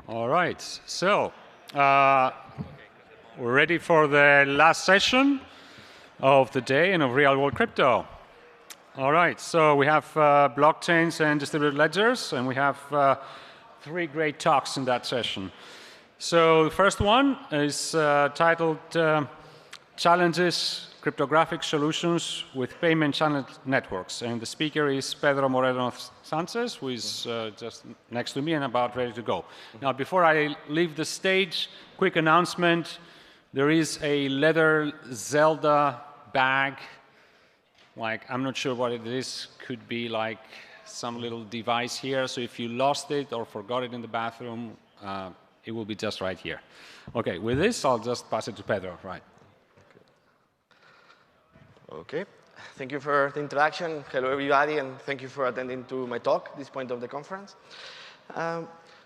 All right, so we're ready for the last session of the day and of Real World Crypto. All right, so we have blockchains and distributed ledgers, and we have three great talks in that session. So the first one is titled Challenges Cryptographic Solutions with Payment Channel Networks. And the speaker is Pedro Moreno Sanchez, who is just next to me and about ready to go. Now, before I leave the stage, quick announcement. There is a leather Zelda bag. Like, I'm not sure what it is. Could be like some little device here. So if you lost it or forgot it in the bathroom, it will be just right here. OK, with this, I'll just pass it to Pedro. Right. OK. Thank you for the introduction. Hello, everybody, and thank you for attending to my talk at this point of the conference.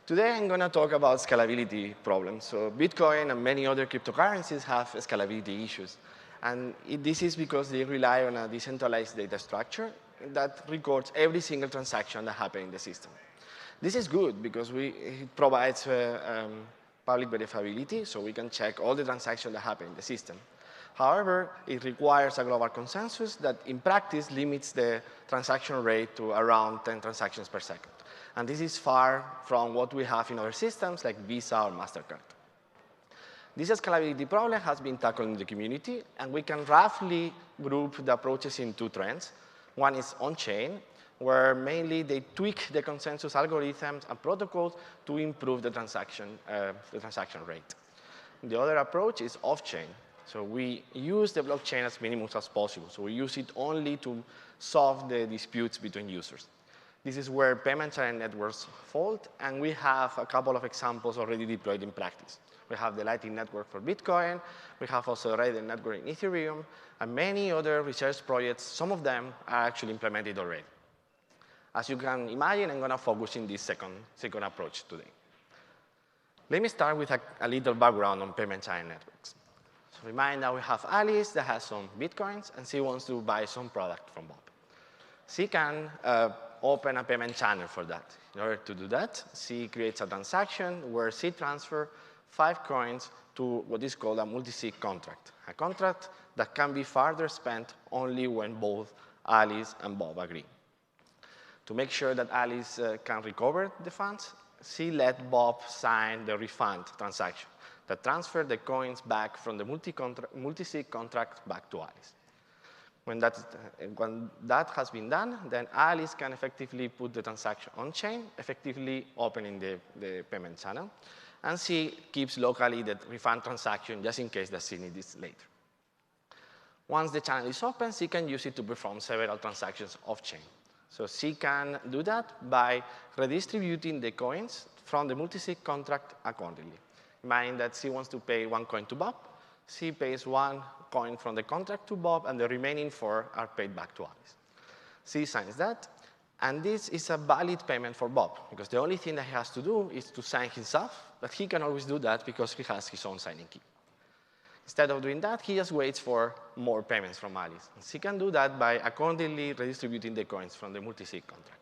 Today, I'm going to talk about scalability problems. So Bitcoin and many other cryptocurrencies have scalability issues. And this is because they rely on a decentralized data structure that records every single transaction that happens in the system. This is good because it provides public verifiability, so we can check all the transactions that happen in the system. However, it requires a global consensus that, in practice, limits the transaction rate to around 10 transactions per second. And this is far from what we have in other systems like Visa or MasterCard. This scalability problem has been tackled in the community, and we can roughly group the approaches in two trends. One is on-chain, where mainly they tweak the consensus algorithms and protocols to improve the transaction rate. The other approach is off-chain. So we use the blockchain as minimum as possible. So we use it only to solve the disputes between users. This is where payment channel networks fall, and we have a couple of examples already deployed in practice. We have the Lightning Network for Bitcoin. We have also the Raiden Network in Ethereum, and many other research projects. Some of them are actually implemented already. As you can imagine, I'm going to focus on this second approach today. Let me start with a little background on payment channel networks. So remind that we have Alice that has some Bitcoins, and she wants to buy some product from Bob. She can open a payment channel for that. In order to do that, she creates a transaction where she transfers 5 coins to what is called a multi-sig contract, a contract that can be further spent only when both Alice and Bob agree. To make sure that Alice can recover the funds, she let Bob sign the refund transaction that transfers the coins back from the multi-sig contract back to Alice. When that has been done, then Alice can effectively put the transaction on-chain, effectively opening the payment channel. And she keeps locally the refund transaction just in case that she needs it later. Once the channel is open, she can use it to perform several transactions off-chain. So she can do that by redistributing the coins from the multi-sig contract accordingly. Meaning that she wants to pay 1 coin to Bob, she pays 1 coin from the contract to Bob, and the remaining 4 are paid back to Alice. She signs that, and this is a valid payment for Bob, because the only thing that he has to do is to sign himself, but he can always do that because he has his own signing key. Instead of doing that, he just waits for more payments from Alice. And she can do that by accordingly redistributing the coins from the multi-sig contract.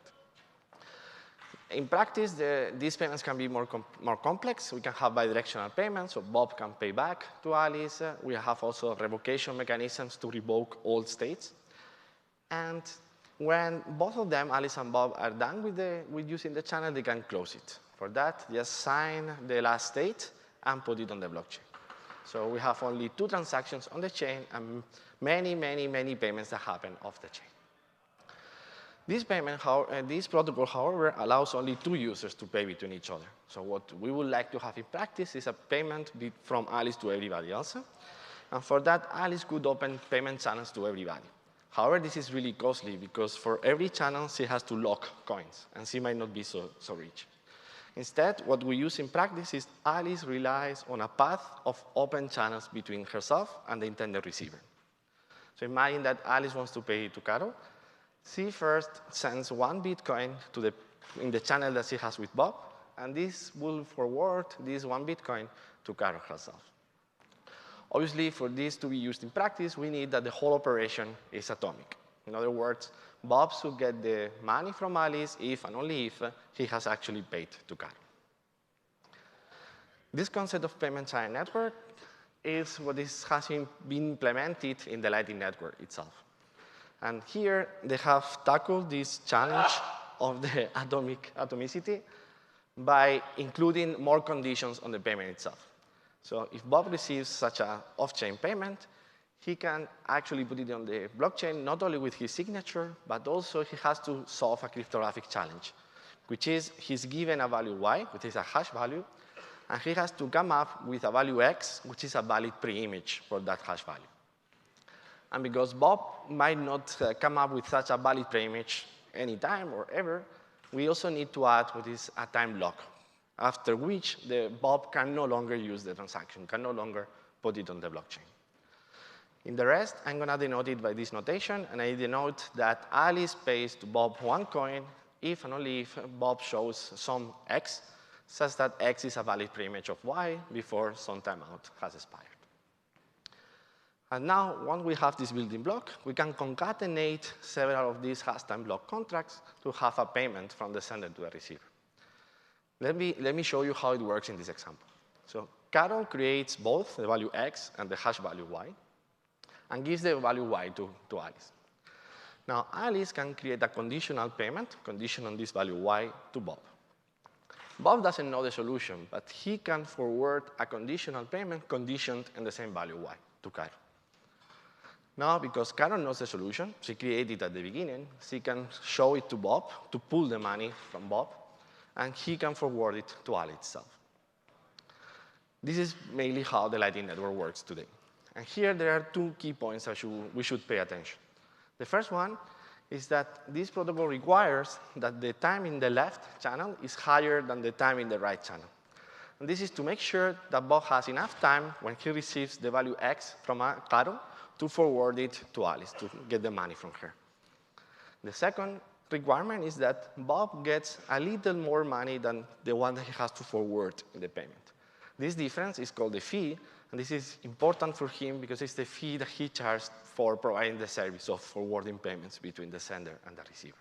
In practice, these payments can be more complex. We can have bidirectional payments, so Bob can pay back to Alice. We have also revocation mechanisms to revoke old states. And when both of them, Alice and Bob, are done with using the channel, they can close it. For that, just sign the last state and put it on the blockchain. So we have only 2 transactions on the chain and many, many, many payments that happen off the chain. This protocol, however, allows only 2 users to pay between each other. So what we would like to have in practice is a payment from Alice to everybody else. And for that, Alice could open payment channels to everybody. However, this is really costly because for every channel, she has to lock coins, and she might not be so rich. Instead, what we use in practice is Alice relies on a path of open channels between herself and the intended receiver. So imagine that Alice wants to pay to Carol. She first sends 1 Bitcoin in the channel that she has with Bob, and this will forward this 1 Bitcoin to Carol herself. Obviously, for this to be used in practice, we need that the whole operation is atomic. In other words, Bob should get the money from Alice if and only if he has actually paid to Carol. This concept of payment channel network is what has been implemented in the Lightning Network itself. And here they have tackled this challenge of the atomicity by including more conditions on the payment itself. So if Bob receives such an off-chain payment, he can actually put it on the blockchain, not only with his signature, but also he has to solve a cryptographic challenge, which is he's given a value y, which is a hash value, and he has to come up with a value x, which is a valid pre-image for that hash value. And because Bob might not come up with such a valid pre-image anytime or ever, we also need to add what is a time lock, after which Bob can no longer use the transaction, can no longer put it on the blockchain. In the rest, I'm going to denote it by this notation, and I denote that Alice pays to Bob 1 coin if and only if Bob shows some x, such that x is a valid pre-image of y before some timeout has expired. And now, once we have this building block, we can concatenate several of these hash time block contracts to have a payment from the sender to the receiver. Let me show you how it works in this example. So Carol creates both the value x and the hash value y, and gives the value y to Alice. Now, Alice can create a conditional payment, condition on this value y, to Bob. Bob doesn't know the solution, but he can forward a conditional payment conditioned in the same value y to Carol. Now, because Carol knows the solution, she created it at the beginning, she can show it to Bob to pull the money from Bob, and he can forward it to Alice itself. This is mainly how the Lightning Network works today. And here there are two key points that we should pay attention. The first one is that this protocol requires that the time in the left channel is higher than the time in the right channel. And this is to make sure that Bob has enough time when he receives the value x from Carol to forward it to Alice, to get the money from her. The second requirement is that Bob gets a little more money than the one that he has to forward in the payment. This difference is called the fee, and this is important for him because it's the fee that he charged for providing the service of forwarding payments between the sender and the receiver.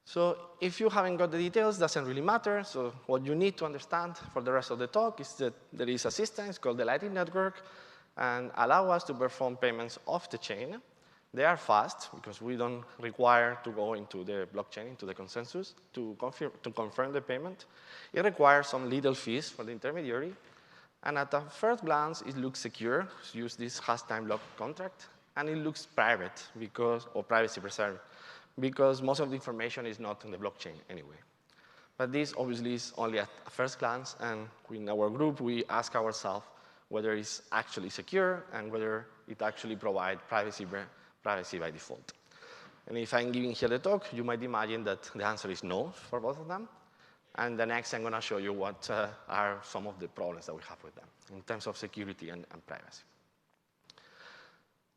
So if you haven't got the details, it doesn't really matter. So what you need to understand for the rest of the talk is that there is a system, it's called the Lightning Network, and allow us to perform payments off the chain. They are fast because we don't require to go into the blockchain, into the consensus, to confirm the payment. It requires some little fees for the intermediary. And at a first glance, it looks secure. Use this hash time lock contract. And it looks private or privacy preserved because most of the information is not on the blockchain anyway. But this obviously is only at a first glance. And in our group, we ask ourselves whether it's actually secure and whether it actually provides privacy by default. And if I'm giving here the talk, you might imagine that the answer is no for both of them. And the next, I'm going to show you what are some of the problems that we have with them in terms of security and privacy.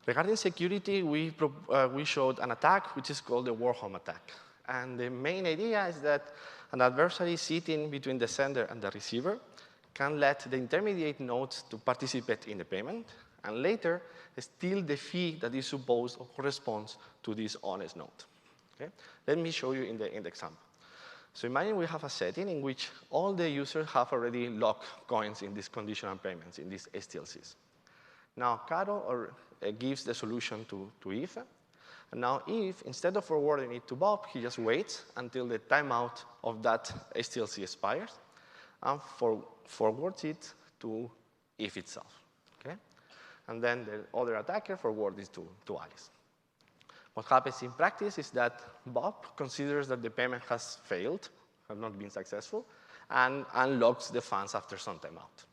Regarding security, we showed an attack, which is called the Wormhole attack. And the main idea is that an adversary sitting between the sender and the receiver can let the intermediate nodes to participate in the payment, and later steal the fee that is supposed or corresponds to this honest node. Okay? Let me show you in the example. So imagine we have a setting in which all the users have already locked coins in these conditional payments, in these STLCs. Now, Carol gives the solution to Eve. And now Eve, instead of forwarding it to Bob, he just waits until the timeout of that STLC expires and forwards it to Eve itself. Okay? And then the other attacker forwards it to Alice. What happens in practice is that Bob considers that the payment has failed, has not been successful, and unlocks the funds after some timeout.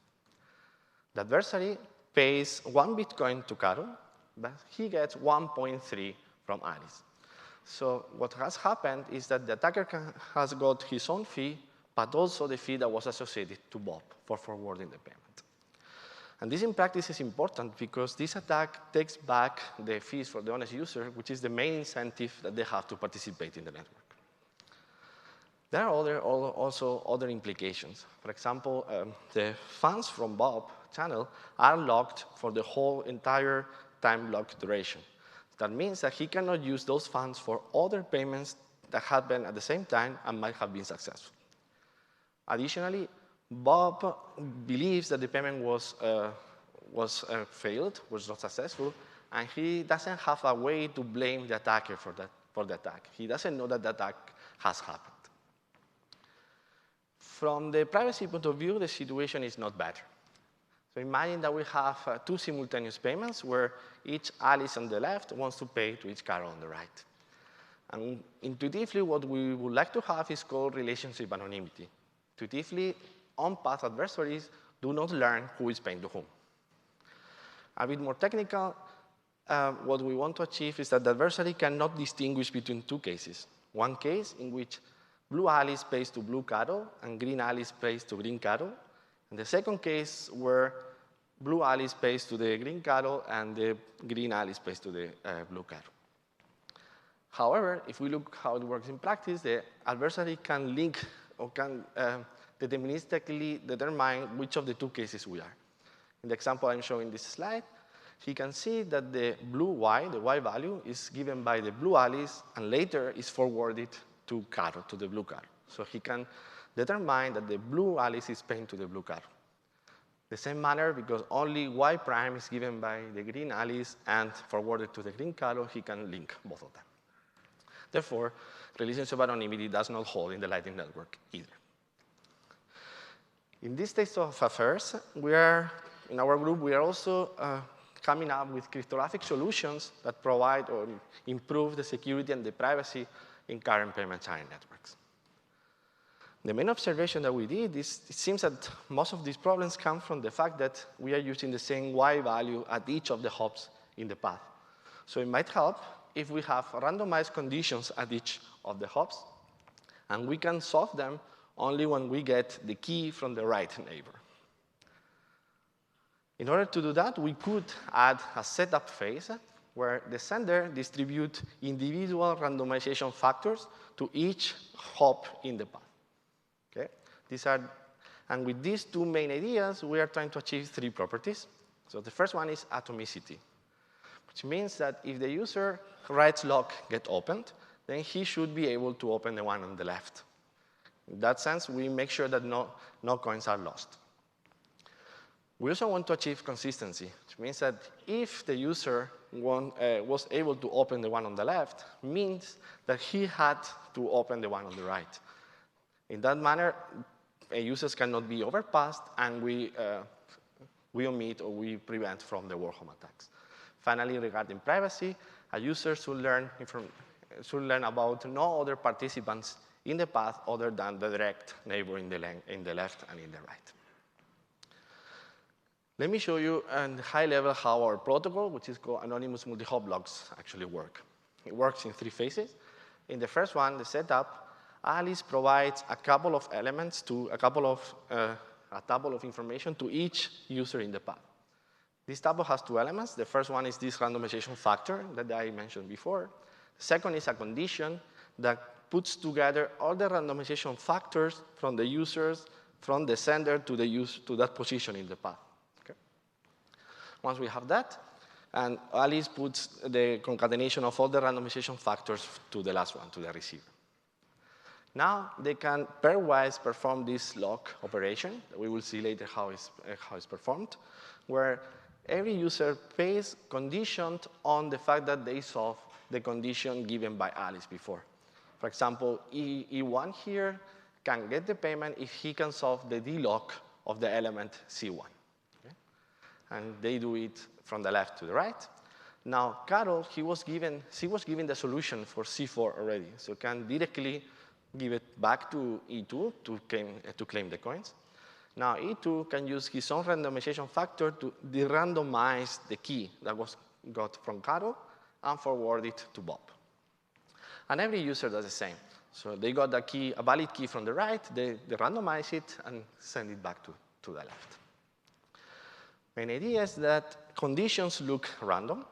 The adversary pays 1 Bitcoin to Carol, but he gets 1.3 from Alice. So what has happened is that the attacker has got his own fee, but also the fee that was associated to Bob for forwarding the payment. And this in practice is important because this attack takes back the fees for the honest user, which is the main incentive that they have to participate in the network. There are also other implications. For example, the funds from Bob channel are locked for the whole entire time lock duration. That means that he cannot use those funds for other payments that happen at the same time and might have been successful. Additionally, Bob believes that the payment was failed, was not successful, and he doesn't have a way to blame the attacker for the attack. He doesn't know that the attack has happened. From the privacy point of view, the situation is not better. So imagine that we have two simultaneous payments where each Alice on the left wants to pay to each Carol on the right. And intuitively, what we would like to have is called relationship anonymity. Intuitively, on-path adversaries do not learn who is paying to whom. A bit more technical, what we want to achieve is that the adversary cannot distinguish between two cases. One case in which blue Alice pays to blue Carol and green Alice pays to green Carol. And the second case where blue Alice pays to the green Carol and the green Alice pays to the blue Carol. However, if we look how it works in practice, the adversary can link or can deterministically determine which of the two cases we are. In the example I'm showing this slide, he can see that the blue Y, the Y value, is given by the blue Alice and later is forwarded to Carol, to the blue Carol. So he can determine that the blue Alice is paying to the blue Carol. The same manner, because only Y prime is given by the green Alice and forwarded to the green Carol, he can link both of them. Therefore, relationship anonymity does not hold in the Lightning Network either. In this state of affairs, in our group, we are also coming up with cryptographic solutions that provide or improve the security and the privacy in current payment channel networks. The main observation that we did is it seems that most of these problems come from the fact that we are using the same Y value at each of the hops in the path. So it might help if we have randomized conditions at each of the hops, and we can solve them only when we get the key from the right neighbor. In order to do that, we could add a setup phase where the sender distributes individual randomization factors to each hop in the path. Okay? And with these two main ideas, we are trying to achieve three properties. So the first one is atomicity, which means that if the user writes lock get opened, then he should be able to open the one on the left. In that sense, we make sure that no coins are lost. We also want to achieve consistency, which means that if the user was able to open the one on the left, means that he had to open the one on the right. In that manner, users cannot be overpassed, and we omit or we prevent from the Warhol attacks. Finally, regarding privacy, a user should learn about no other participants in the path other than the direct neighbor in the left and in the right. Let me show you at a high level how our protocol, which is called anonymous multi-hop blocks, actually work. It works in three phases. In the first one, the setup, Alice provides a couple of elements a table of information to each user in the path. This table has two elements. The first one is this randomization factor that I mentioned before. The second is a condition that puts together all the randomization factors from the users, from the sender to that position in the path. Okay? Once we have that, and Alice puts the concatenation of all the randomization factors to the last one, to the receiver. Now they can pairwise perform this lock operation. We will see later how it's performed, where every user pays conditioned on the fact that they solve the condition given by Alice before. For example, E1 here can get the payment if he can solve the D-lock of the element C1. Okay? And they do it from the left to the right. Now, Carol, she was given the solution for C4 already, so can directly give it back to E2 to claim the coins. Now, E2 can use his own randomization factor to de-randomize the key that was got from Carol and forward it to Bob. And every user does the same. So they got a valid key from the right, they randomize it and send it back to the left. Main idea is that conditions look random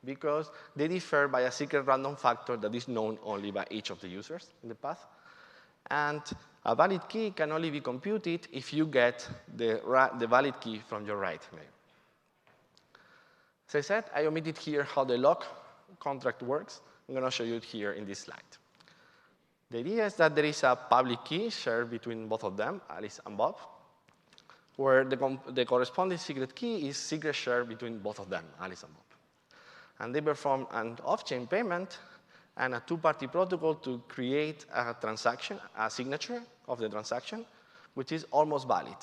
because they differ by a secret random factor that is known only by each of the users in the path. And a valid key can only be computed if you get the valid key from your right neighbor. As I said, I omitted here how the lock contract works. I'm going to show you it here in this slide. The idea is that there is a public key shared between both of them, Alice and Bob. where the corresponding secret key is secret shared between both of them, Alice and Bob. And they perform an off-chain payment and a two-party protocol to create a transaction, a signature of the transaction, which is almost valid.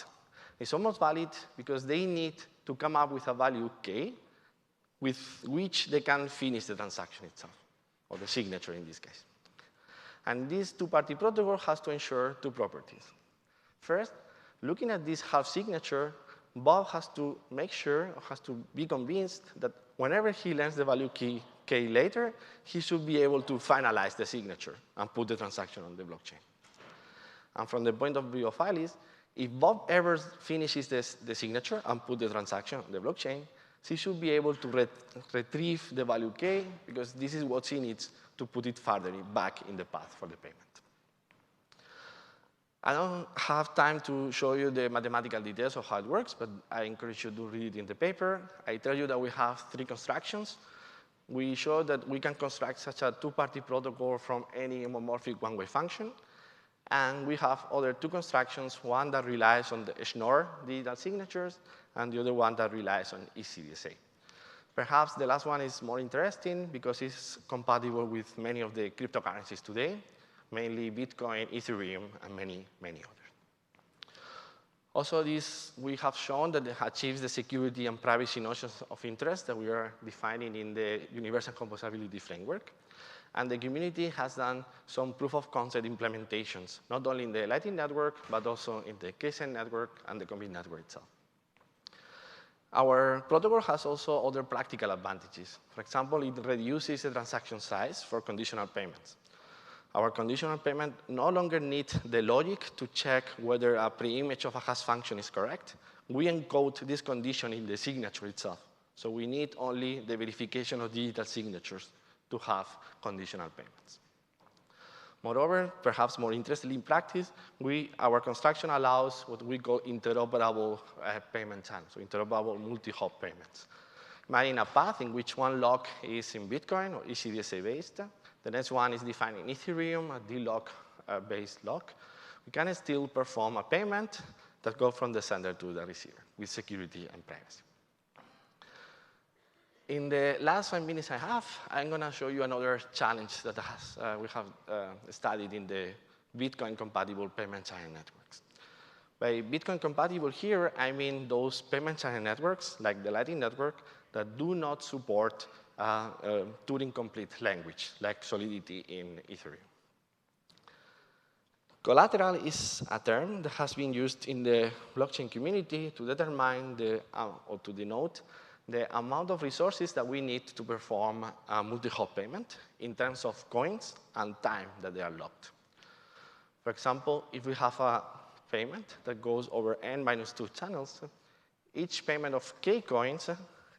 It's almost valid because they need to come up with a value k with which they can finish the transaction itself, or the signature in this case. And this two-party protocol has to ensure two properties. First, looking at this half signature, Bob has to make sure, or has to be convinced that whenever he learns the value k later, he should be able to finalize the signature and put the transaction on the blockchain. And from the point of view of Alice, if Bob ever finishes the signature and put the transaction on the blockchain, she should be able to retrieve the value k, because this is what she needs to put it further back in the path for the payment. I don't have time to show you the mathematical details of how it works, but I encourage you to read it in the paper. I tell you that we have 3 constructions. We show that we can construct such a two-party protocol from any homomorphic one-way function. And we have other 2 constructions, one that relies on the Schnorr digital signatures, and the other one that relies on ECDSA. Perhaps the last one is more interesting because it's compatible with many of the cryptocurrencies today, mainly Bitcoin, Ethereum, and many, many others. Also, we have shown that it achieves the security and privacy notions of interest that we are defining in the Universal Composability Framework. And the community has done some proof of concept implementations, not only in the Lightning Network, but also in the KSEN network and the Commit network itself. Our protocol has also other practical advantages. For example, it reduces the transaction size for conditional payments. Our conditional payment no longer needs the logic to check whether a preimage of a hash function is correct. We encode this condition in the signature itself. So we need only the verification of digital signatures to have conditional payments. Moreover, perhaps more interestingly in practice, our construction allows what we call interoperable payment channels, so interoperable multi-hop payments. Imagine a path in which one lock is in Bitcoin or ECDSA based. The next one is defined in Ethereum, a D-lock-based lock. We can still perform a payment that goes from the sender to the receiver with security and privacy. In the last 5 minutes I have, I'm going to show you another challenge that we have studied in the Bitcoin-compatible payment channel networks. By Bitcoin-compatible here, I mean those payment channel networks, like the Lightning Network, that do not support Turing-complete language, like Solidity in Ethereum. Collateral is a term that has been used in the blockchain community to determine or to denote the amount of resources that we need to perform a multi-hop payment in terms of coins and time that they are locked. For example, if we have a payment that goes over n-2 channels, each payment of k coins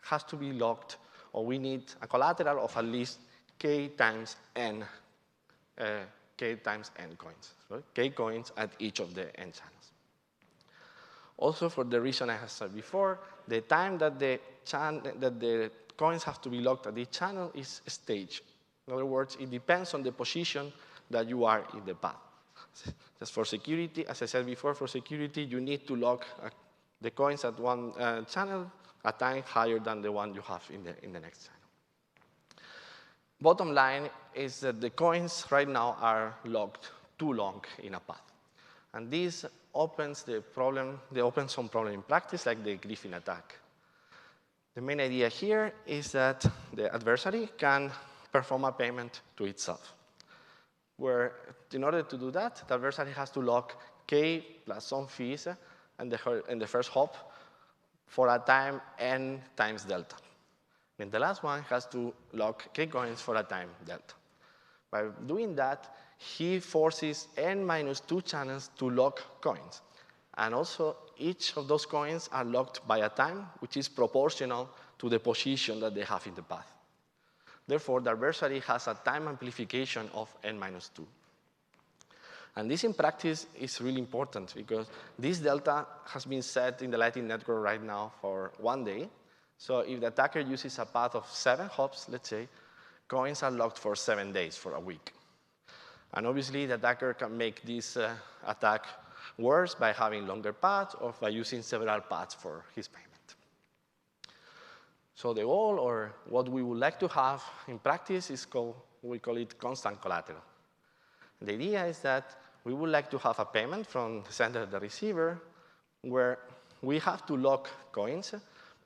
has to be locked, or we need a collateral of at least k times n coins, right? K coins at each of the n channels. Also, for the reason I have said before, the time that the coins have to be locked at each channel is staged. In other words, it depends on the position that you are in the path. Just for security, as I said before, for security, you need to lock the coins at one channel a time higher than the one you have in the next channel. Bottom line is that the coins right now are locked too long in a path. And this opens some problem in practice, like the Griffin attack. The main idea here is that the adversary can perform a payment to itself, where in order to do that, the adversary has to lock k plus some fees in the first hop for a time n times delta. And the last one has to lock k coins for a time delta. By doing that, he forces n-2 channels to lock coins. And also, each of those coins are locked by a time which is proportional to the position that they have in the path. Therefore, the adversary has a time amplification of n-2. And this in practice is really important because this delta has been set in the Lightning Network right now for 1 day. So if the attacker uses a path of 7 hops, let's say, coins are locked for 7 days, for a week. And obviously, the attacker can make this attack worse by having longer paths or by using several paths for his payment. So the goal, or what we would like to have in practice, is we call it constant collateral. The idea is that we would like to have a payment from the sender to the receiver where we have to lock coins,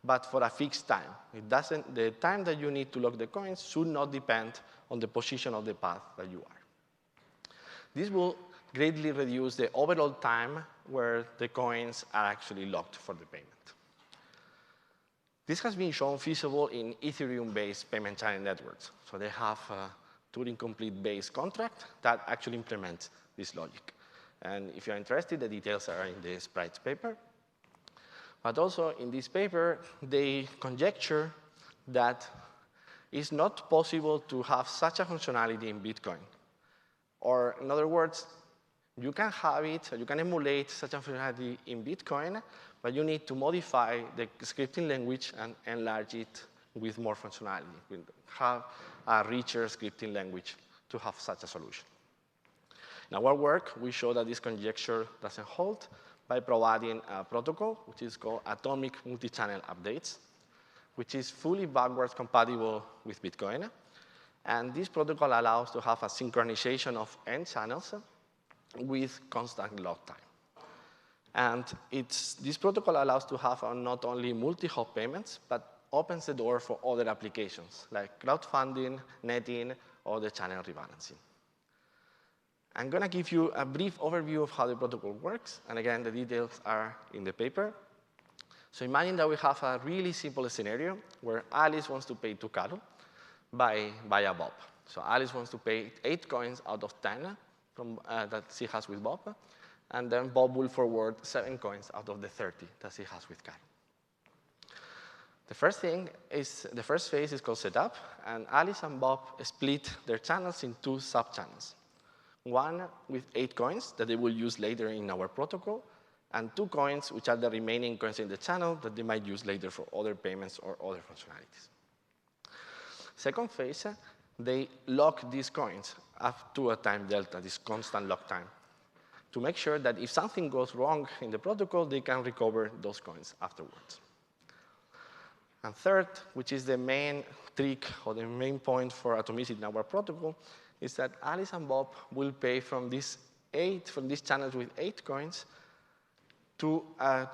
but for a fixed time. The time that you need to lock the coins should not depend on the position of the path that you are. This will greatly reduce the overall time where the coins are actually locked for the payment. This has been shown feasible in Ethereum-based payment channel networks. So they have a Turing-complete-based contract that actually implements this logic. And if you're interested, the details are in the Sprites paper. But also in this paper, they conjecture that it's not possible to have such a functionality in Bitcoin. Or in other words, you can have it, or you can emulate such a functionality in Bitcoin, but you need to modify the scripting language and enlarge it with more functionality. We have a richer scripting language to have such a solution. In our work, we show that this conjecture doesn't hold by providing a protocol, which is called Atomic Multi-Channel Updates, which is fully backwards compatible with Bitcoin. And this protocol allows to have a synchronization of end channels with constant lock time. And this protocol allows to have not only multi-hop payments, but opens the door for other applications, like crowdfunding, netting, or the channel rebalancing. I'm going to give you a brief overview of how the protocol works. And again, the details are in the paper. So imagine that we have a really simple scenario where Alice wants to pay to Carol by a Bob. So Alice wants to pay 8 coins out of 10 that she has with Bob. And then Bob will forward 7 coins out of the 30 that she has with Carol. The first phase is called setup. And Alice and Bob split their channels in 2 sub-channels. One with 8 coins that they will use later in our protocol, and 2 coins, which are the remaining coins in the channel that they might use later for other payments or other functionalities. Second phase, they lock these coins up to a time delta, this constant lock time, to make sure that if something goes wrong in the protocol, they can recover those coins afterwards. And third, which is the main trick or the main point for atomicity in our protocol, is that Alice and Bob will pay from these channels with 8 coins to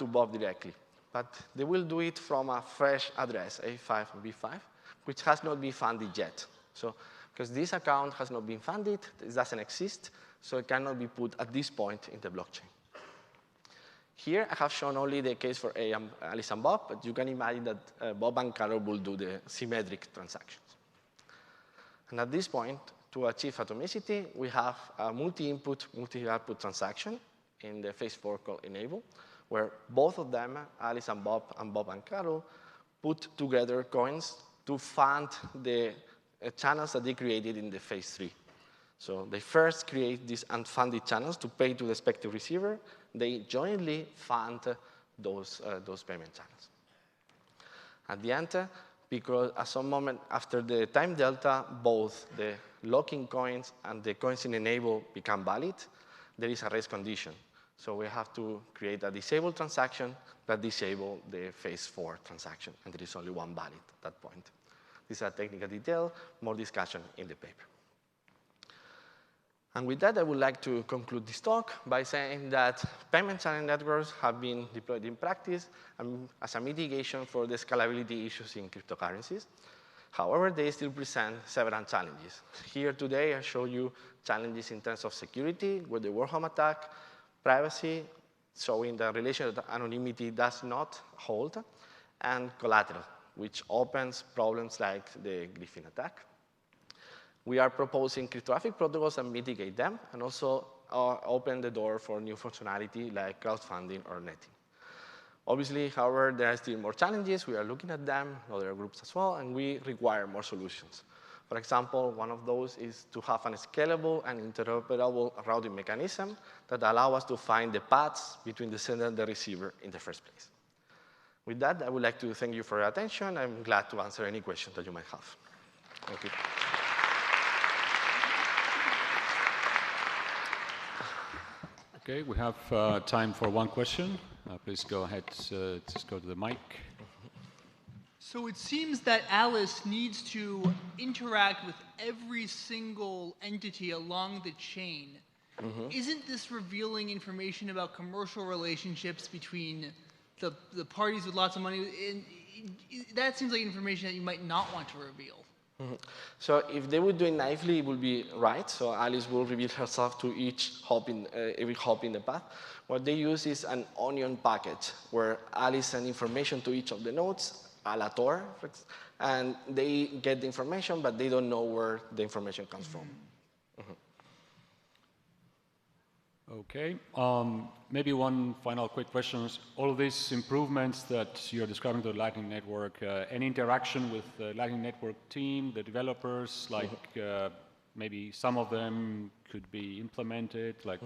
Bob directly. But they will do it from a fresh address, A5 and B5, which has not been funded yet. So, because this account has not been funded, it doesn't exist, so it cannot be put at this point in the blockchain. Here, I have shown only the case for Alice and Bob, but you can imagine that Bob and Carol will do the symmetric transactions. And at this point, to achieve atomicity, we have a multi-input, multi-output transaction in the phase 4 called enable, where both of them, Alice and Bob and Carol, put together coins to fund the channels that they created in the phase 3. So they first create these unfunded channels to pay to the respective receiver. They jointly fund those payment channels. At the end, because at some moment after the time delta, both the locking coins and the coins in enable become valid, there is a race condition. So we have to create a disabled transaction that disable the phase 4 transaction, and there is only one valid at that point. This is a technical detail, more discussion in the paper. And with that, I would like to conclude this talk by saying that payment channel networks have been deployed in practice as a mitigation for the scalability issues in cryptocurrencies. However, they still present several challenges. Here today, I show you challenges in terms of security, with the Wormhole attack, privacy, showing the relation that anonymity does not hold, and collateral, which opens problems like the Griffin attack. We are proposing cryptographic protocols that mitigate them, and also open the door for new functionality like crowdfunding or netting. Obviously, however, there are still more challenges. We are looking at them, other groups as well, and we require more solutions. For example, one of those is to have a scalable and interoperable routing mechanism that allow us to find the paths between the sender and the receiver in the first place. With that, I would like to thank you for your attention. I'm glad to answer any questions that you might have. Thank you. Okay, we have time for one question. Please go ahead, just go to the mic. So it seems that Alice needs to interact with every single entity along the chain. Isn't this revealing information about commercial relationships between the parties with lots of money? That seems like information that you might not want to reveal. So if they would do it naively, it would be right. So Alice will reveal herself to each hop in every hop in the path. What they use is an onion package where Alice sends information to each of the nodes, a la Tor, and they get the information, but they don't know where the information comes from. Okay, maybe one final quick question. All of these improvements that you're describing to the Lightning Network, any interaction with the Lightning Network team, the developers, like maybe some of them could be implemented, like?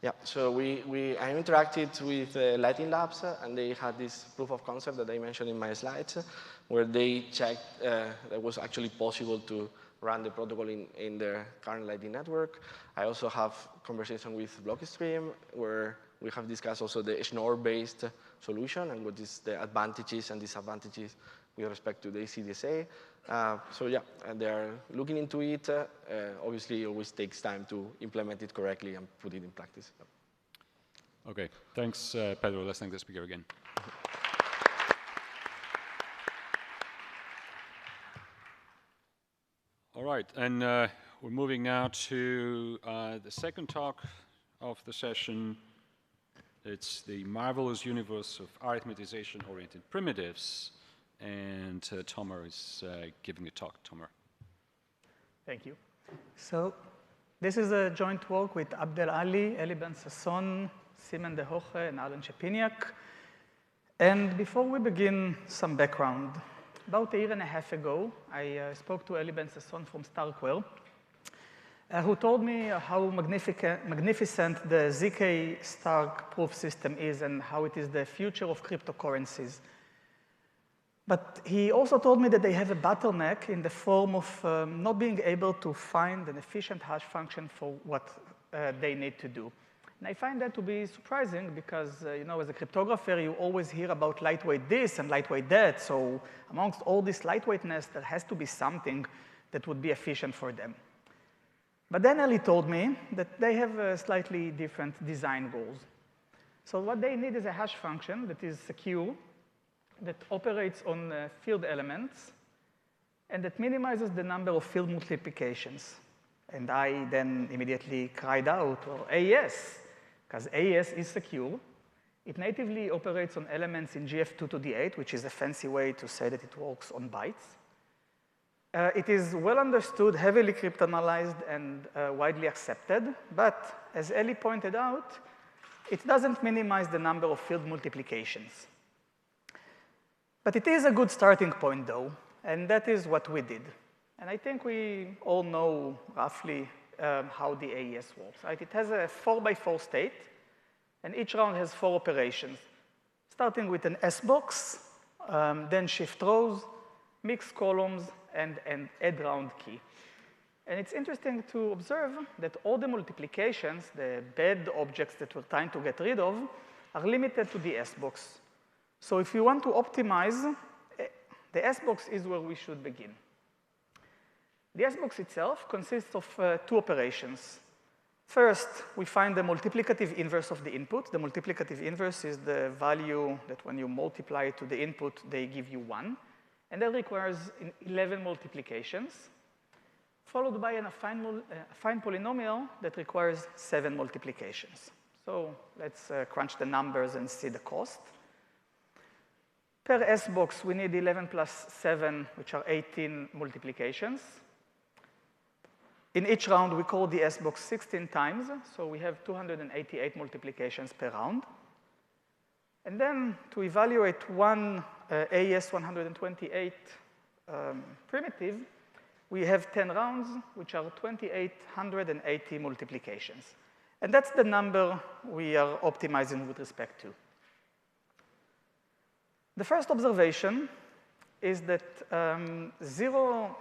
Yeah, so I interacted with Lightning Labs, and they had this proof of concept that I mentioned in my slides, where they checked that it was actually possible to run the protocol in their current Lightning Network. I also have conversation with Blockstream, where we have discussed also the Schnorr-based solution and what is the advantages and disadvantages with respect to the CDSA. So yeah, they are looking into it. Obviously, it always takes time to implement it correctly and put it in practice. Okay, thanks, Pedro. Let's thank the speaker again. All right, and we're moving now to the second talk of the session. It's the marvelous universe of arithmetization-oriented primitives. And Tomer is giving a talk. Tomer. Thank you. So this is a joint work with Abdel Ali, Eli Ben-Sasson, Simen de Hoche, and Alan Szczepiniak. And before we begin, some background. About a year and a half ago, I spoke to Eli Ben-Sasson from Starkware, who told me how magnificent the ZK Stark proof system is and how it is the future of cryptocurrencies. But he also told me that they have a bottleneck in the form of not being able to find an efficient hash function for what they need to do. And I find that to be surprising because, you know, as a cryptographer, you always hear about lightweight this and lightweight that. So amongst all this lightweightness, there has to be something that would be efficient for them. But then Eli told me that they have slightly different design goals. So what they need is a hash function that is secure, that operates on field elements, and that minimizes the number of field multiplications. And I then immediately cried out, well, AES, because AES is secure. It natively operates on elements in GF2 to the 8, which is a fancy way to say that it works on bytes. It is well understood, heavily cryptanalyzed, and widely accepted. But as Eli pointed out, it doesn't minimize the number of field multiplications. But it is a good starting point, though, and that is what we did. And I think we all know roughly how the AES works. Right? It has a 4x4 state, and each round has 4 operations, starting with an S box, then shift rows, mix columns, and an add round key. And it's interesting to observe that all the multiplications, the bad objects that we're trying to get rid of, are limited to the S box. So if you want to optimize, the S box is where we should begin. The S box itself consists of 2 operations. First, we find the multiplicative inverse of the input. The multiplicative inverse is the value that when you multiply it to the input, they give you 1. And that requires 11 multiplications, followed by a fine polynomial that requires 7 multiplications. So let's crunch the numbers and see the cost. Per S box, we need 11 plus 7, which are 18 multiplications. In each round, we call the S box 16 times, so we have 288 multiplications per round. And then to evaluate one AES 128 primitive, we have 10 rounds, which are 2,880 multiplications. And that's the number we are optimizing with respect to. The first observation is that zero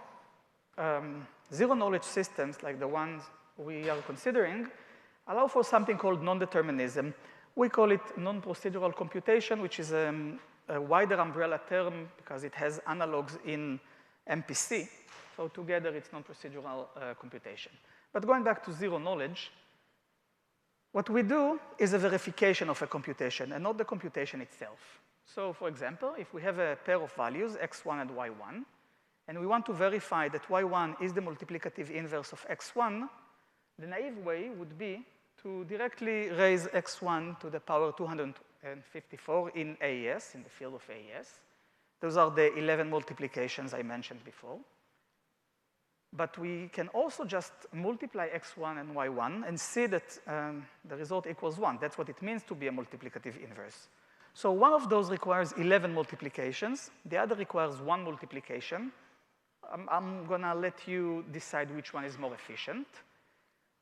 knowledge systems, like the ones we are considering, allow for something called non-determinism. We call it non-procedural computation, which is a wider umbrella term because it has analogs in MPC. So together, it's non-procedural computation. But going back to zero knowledge, what we do is a verification of a computation and not the computation itself. So for example, if we have a pair of values, x1 and y1, and we want to verify that y1 is the multiplicative inverse of x1, the naive way would be to directly raise x1 to the power 254 in AES, in the field of AES. Those are the 11 multiplications I mentioned before. But we can also just multiply x1 and y1 and see that the result equals 1. That's what it means to be a multiplicative inverse. So one of those requires 11 multiplications. The other requires 1 multiplication. I'm going to let you decide which one is more efficient.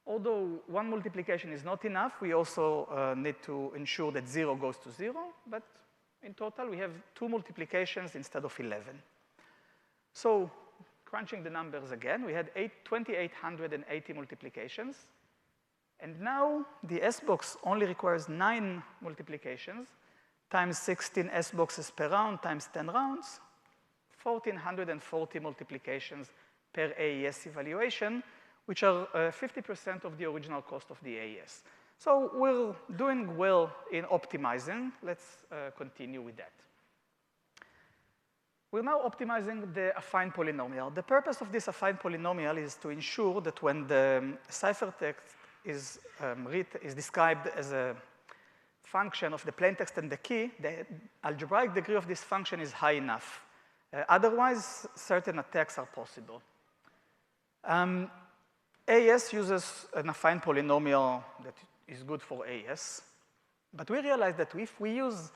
Although 1 multiplication is not enough, we also need to ensure that 0 goes to 0. But in total, we have 2 multiplications instead of 11. So crunching the numbers again, we had 2,880 multiplications. And now the S-box only requires 9 multiplications times 16 S-boxes per round times 10 rounds, 1,440 multiplications per AES evaluation, which are 50% of the original cost of the AES. So we're doing well in optimizing. Let's continue with that. We're now optimizing the affine polynomial. The purpose of this affine polynomial is to ensure that when the ciphertext is described as a function of the plaintext and the key, the algebraic degree of this function is high enough. Otherwise, certain attacks are possible. AES uses an affine polynomial that is good for AES. But we realized that if we use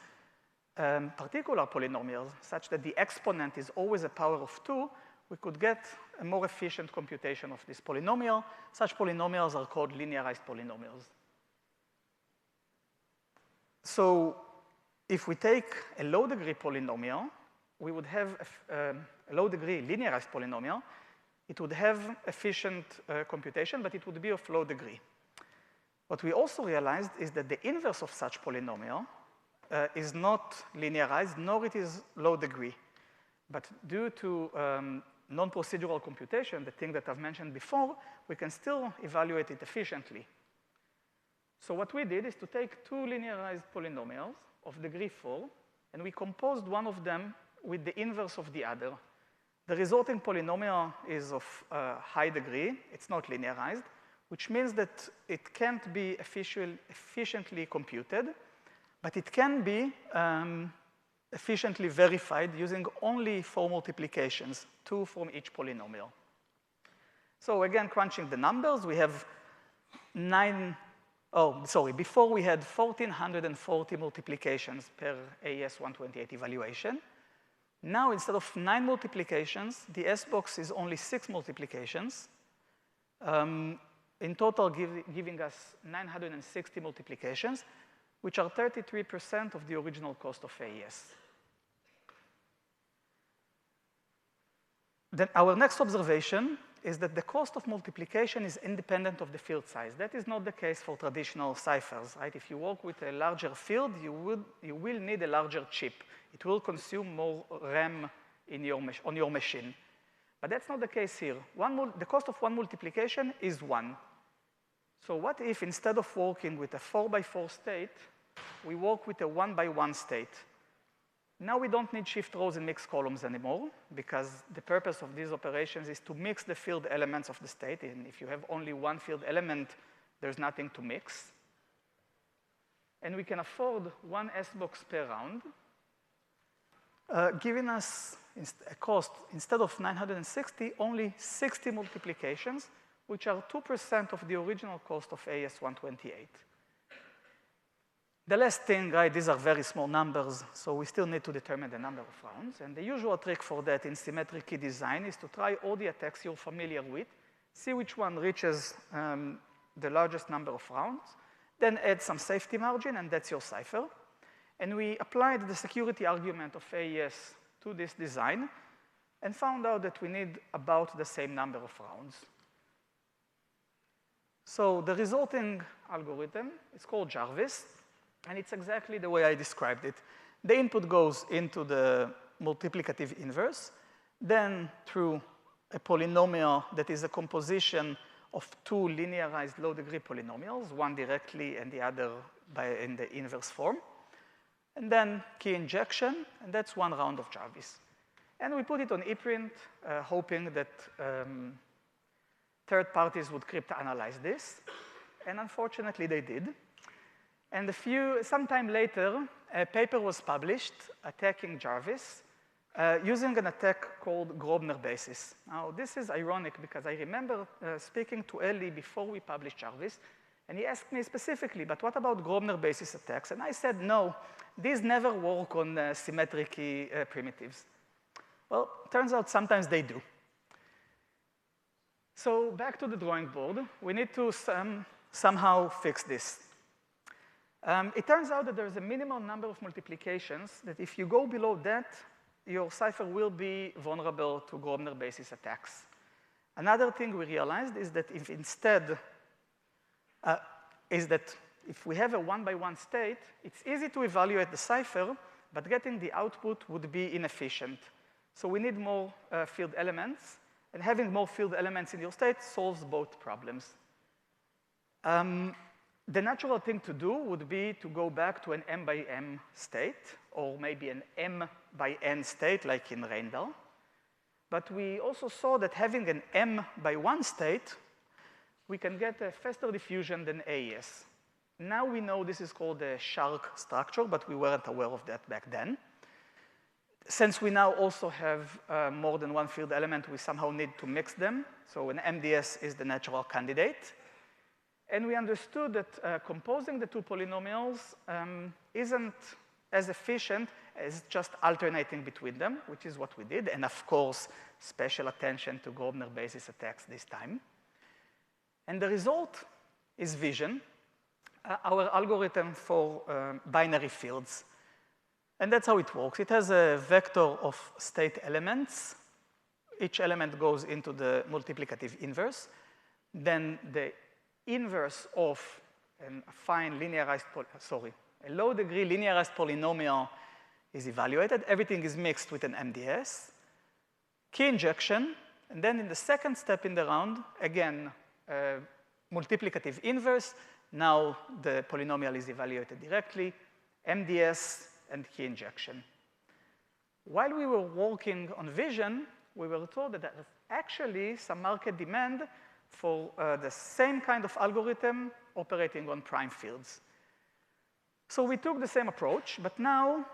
particular polynomials, such that the exponent is always a power of 2, we could get a more efficient computation of this polynomial. Such polynomials are called linearized polynomials. So if we take a low-degree polynomial, we would have a low-degree linearized polynomial. It would have efficient computation, but it would be of low degree. What we also realized is that the inverse of such polynomial is not linearized, nor it is low degree. But due to non-procedural computation, the thing that I've mentioned before, we can still evaluate it efficiently. So what we did is to take 2 linearized polynomials of degree 4, and we composed one of them with the inverse of the other. The resulting polynomial is of high degree. It's not linearized, which means that it can't be efficiently computed, but it can be efficiently verified using only 4 multiplications, 2 from each polynomial. So again, crunching the numbers, we have before we had 1,440 multiplications per AES 128 evaluation. Now, instead of 9 multiplications, the S-box is only 6 multiplications, in total giving us 960 multiplications, which are 33% of the original cost of AES. Then our next observation is that the cost of multiplication is independent of the field size. That is not the case for traditional ciphers, right? If you work with a larger field, you will need a larger chip. It will consume more RAM on your machine. But that's not the case here. The cost of 1 multiplication is 1. So what if instead of working with a 4x4 state, we work with a 1x1 state? Now we don't need shift rows and mixed columns anymore, because the purpose of these operations is to mix the field elements of the state. And if you have only 1 field element, there's nothing to mix. And we can afford 1 S-box per round, giving us a cost, instead of 960, only 60 multiplications, which are 2% of the original cost of AES 128. The last thing, right, these are very small numbers, so we still need to determine the number of rounds. And the usual trick for that in symmetric key design is to try all the attacks you're familiar with, see which one reaches the largest number of rounds, then add some safety margin, and that's your cipher. And we applied the security argument of AES to this design and found out that we need about the same number of rounds. So the resulting algorithm is called Jarvis, and it's exactly the way I described it. The input goes into the multiplicative inverse, then through a polynomial that is a composition of two linearized low-degree polynomials, one directly and the other in the inverse form, and then key injection, and that's one round of Jarvis. And we put it on ePrint, hoping that third parties would cryptanalyze this, and unfortunately they did. And sometime later, a paper was published attacking Jarvis using an attack called Grobner basis. Now, this is ironic because I remember speaking to Eli before we published Jarvis, and he asked me specifically, but what about Grobner basis attacks? And I said, no, these never work on symmetric key primitives. Well, turns out sometimes they do. So back to the drawing board, we need to somehow fix this. It turns out that there's a minimal number of multiplications that if you go below that, your cipher will be vulnerable to Grobner basis attacks. Another thing we realized is that if if we have a one-by-one state, it's easy to evaluate the cipher, but getting the output would be inefficient. So we need more field elements, and having more field elements in your state solves both problems. The natural thing to do would be to go back to an m by m state, or maybe an m by n state, like in Reyndal. But we also saw that having an m by 1 state, we can get a faster diffusion than AES. Now we know this is called a shark structure, but we weren't aware of that back then. Since we now also have more than one field element, we somehow need to mix them. So an MDS is the natural candidate. And we understood that composing the two polynomials isn't as efficient as just alternating between them, which is what we did. And of course, special attention to Grobner basis attacks this time. And the result is Vision, our algorithm for binary fields. And that's how it works. It has a vector of state elements. Each element goes into the multiplicative inverse. Then the inverse of a low-degree linearized polynomial is evaluated. Everything is mixed with an MDS. Key injection, and then in the second step in the round, again, multiplicative inverse. Now the polynomial is evaluated directly, MDS, and key injection. While we were working on Vision, we were told that there's actually some market demand for the same kind of algorithm operating on prime fields. So we took the same approach, but now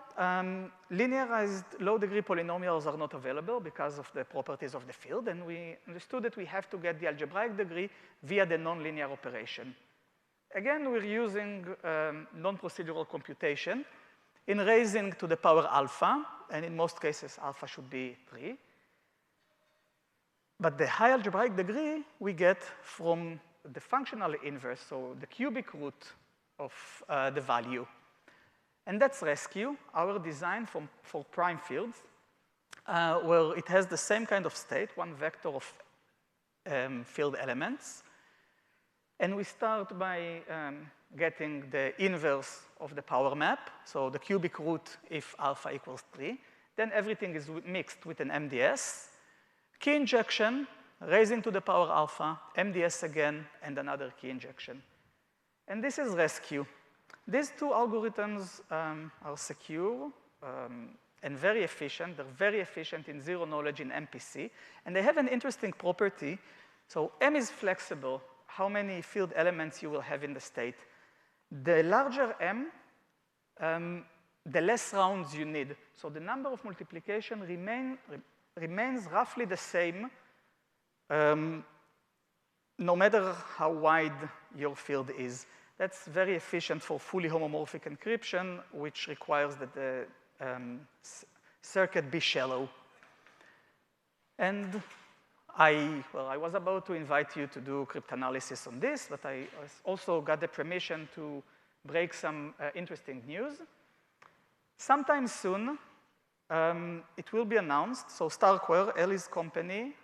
linearized low-degree polynomials are not available because of the properties of the field, and we understood that we have to get the algebraic degree via the nonlinear operation. Again, we're using non-procedural computation in raising to the power alpha, and in most cases, alpha should be 3. But the high algebraic degree we get from the functional inverse, so the cubic root of the value. And that's Rescue, our design for prime fields, where it has the same kind of state, one vector of field elements. And we start by getting the inverse of the power map, so the cubic root if alpha equals 3. Then everything is mixed with an MDS. Key injection, raising to the power alpha, MDS again, and another key injection. And this is Rescue. These two algorithms are secure and very efficient. They're very efficient in zero knowledge in MPC. And they have an interesting property. So M is flexible, how many field elements you will have in the state. The larger M, the less rounds you need. So the number of multiplication remains roughly the same no matter how wide your field is. That's very efficient for fully homomorphic encryption, which requires that the circuit be shallow. And I was about to invite you to do cryptanalysis on this, but I also got the permission to break some interesting news. Sometime soon, it will be announced, so Starkware, Eli's company,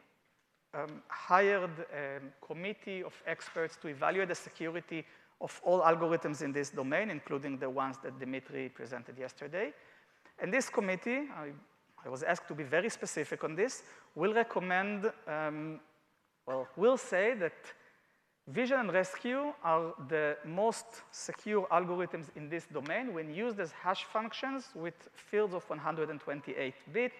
hired a committee of experts to evaluate the security of all algorithms in this domain, including the ones that Dimitri presented yesterday. And this committee, I was asked to be very specific on this, will recommend, will say that vision and rescue are the most secure algorithms in this domain when used as hash functions with fields of 128-bit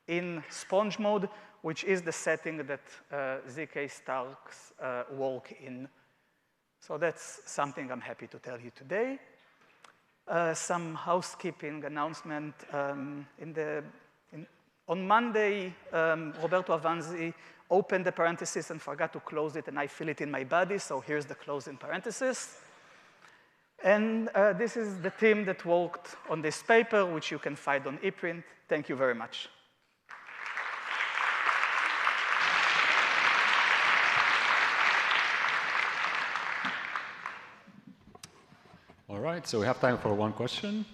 in sponge mode, which is the setting that ZK Starks work in. So that's something I'm happy to tell you today. Some housekeeping announcement. On Monday, Roberto Avanzi opened the parenthesis and forgot to close it, and I fill it in my body, so here's the closing parenthesis. And this is the team that worked on this paper, which you can find on ePrint. Thank you very much. All right, so we have time for one question.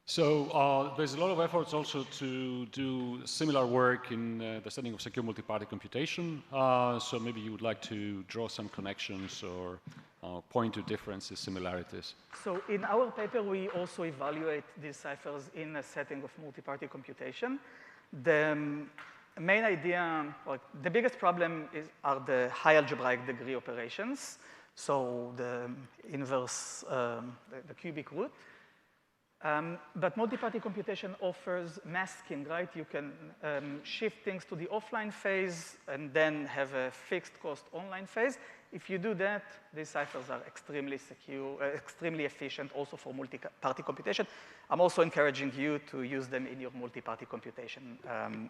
So there's a lot of efforts also to do similar work in the setting of secure multi-party computation. So maybe you would like to draw some connections or point to differences, similarities. So in our paper, we also evaluate these ciphers in a setting of multi-party computation. The main idea, like the biggest problem are the high algebraic degree operations. So the inverse, the cubic root. But multi-party computation offers masking, right? You can shift things to the offline phase and then have a fixed cost online phase. If you do that, these ciphers are extremely secure, extremely efficient also for multi-party computation. I'm also encouraging you to use them in your multi-party computation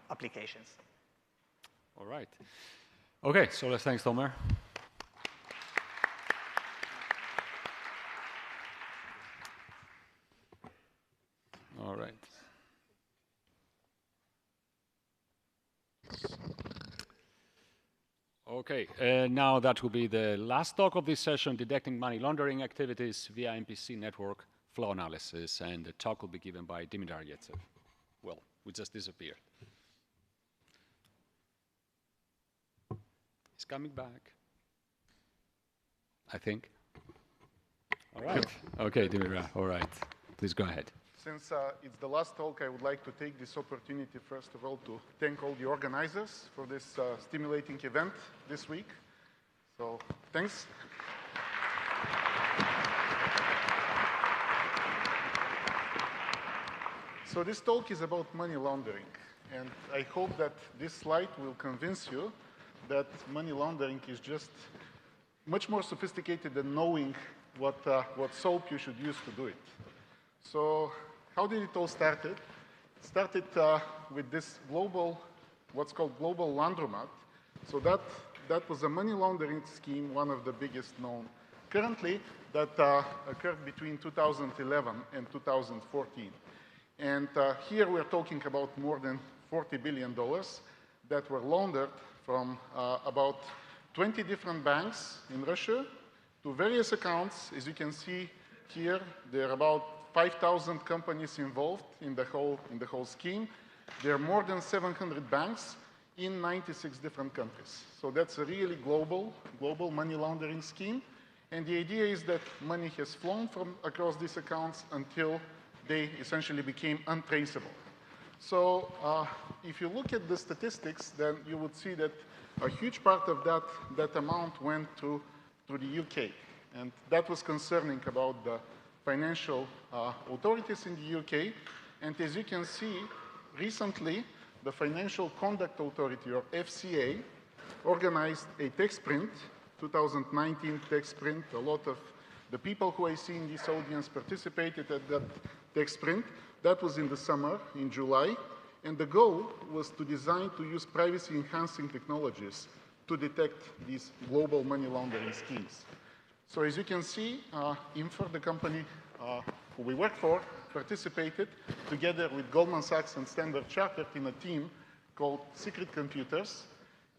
applications. All right. Okay, so let's thank Tomer. All right. Okay, now that will be the last talk of this session, detecting money laundering activities via MPC network flow analysis, and the talk will be given by Dimitar Yetsev. Well, we just disappeared. He's coming back, I think. All right. Okay, Dimitar, all right. Please go ahead. Since it's the last talk, I would like to take this opportunity, first of all, to thank all the organizers for this stimulating event this week. So, thanks. So this talk is about money laundering, and I hope that this slide will convince you that money laundering is just much more sophisticated than knowing what soap you should use to do it. So, how did it all start? It started with this global, what's called global laundromat. So that was a money laundering scheme, one of the biggest known. Currently, that occurred between 2011 and 2014. And here we're talking about more than $40 billion that were laundered from about 20 different banks in Russia to various accounts. As you can see here, there are about 5,000 companies involved in the whole scheme. There are more than 700 banks in 96 different countries. So that's a really global money laundering scheme. And the idea is that money has flown from across these accounts until they essentially became untraceable. So if you look at the statistics, then you would see that a huge part of that amount went to the UK. And that was concerning about the financial authorities in the UK. And as you can see, recently, the Financial Conduct Authority, or FCA, organized a tech sprint, 2019 tech sprint. A lot of the people who I see in this audience participated at that tech sprint. That was in the summer, in July. And the goal was to design to use privacy-enhancing technologies to detect these global money laundering schemes. So as you can see, Infor, the company who we work for, participated together with Goldman Sachs and Standard Chartered in a team called Secret Computers,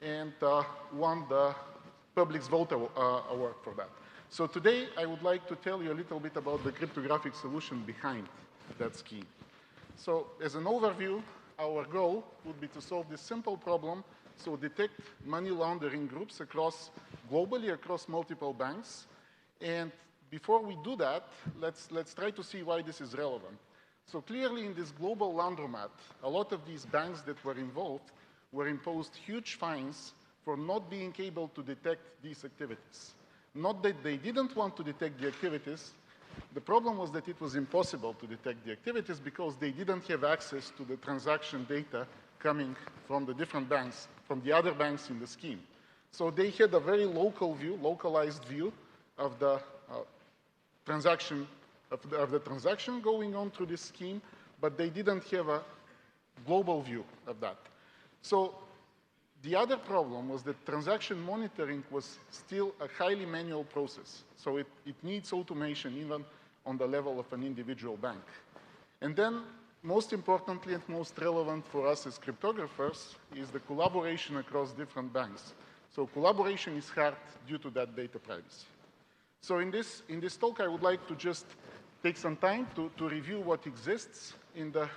and won the Public's Vote Award for that. So today, I would like to tell you a little bit about the cryptographic solution behind that scheme. So as an overview, our goal would be to solve this simple problem, so detect money laundering groups globally across multiple banks. And before we do that, let's try to see why this is relevant. So clearly in this global laundromat, a lot of these banks that were involved were imposed huge fines for not being able to detect these activities. Not that they didn't want to detect the activities, the problem was that it was impossible to detect the activities because they didn't have access to the transaction data coming from the different banks, from the other banks in the scheme. So they had a very local view, localized view of the transaction going on through this scheme, but they didn't have a global view of that. So the other problem was that transaction monitoring was still a highly manual process. So it needs automation even on the level of an individual bank. And then, most importantly and most relevant for us as cryptographers is the collaboration across different banks. So collaboration is hard due to that data privacy. So in this talk, I would like to just take some time to review what exists in the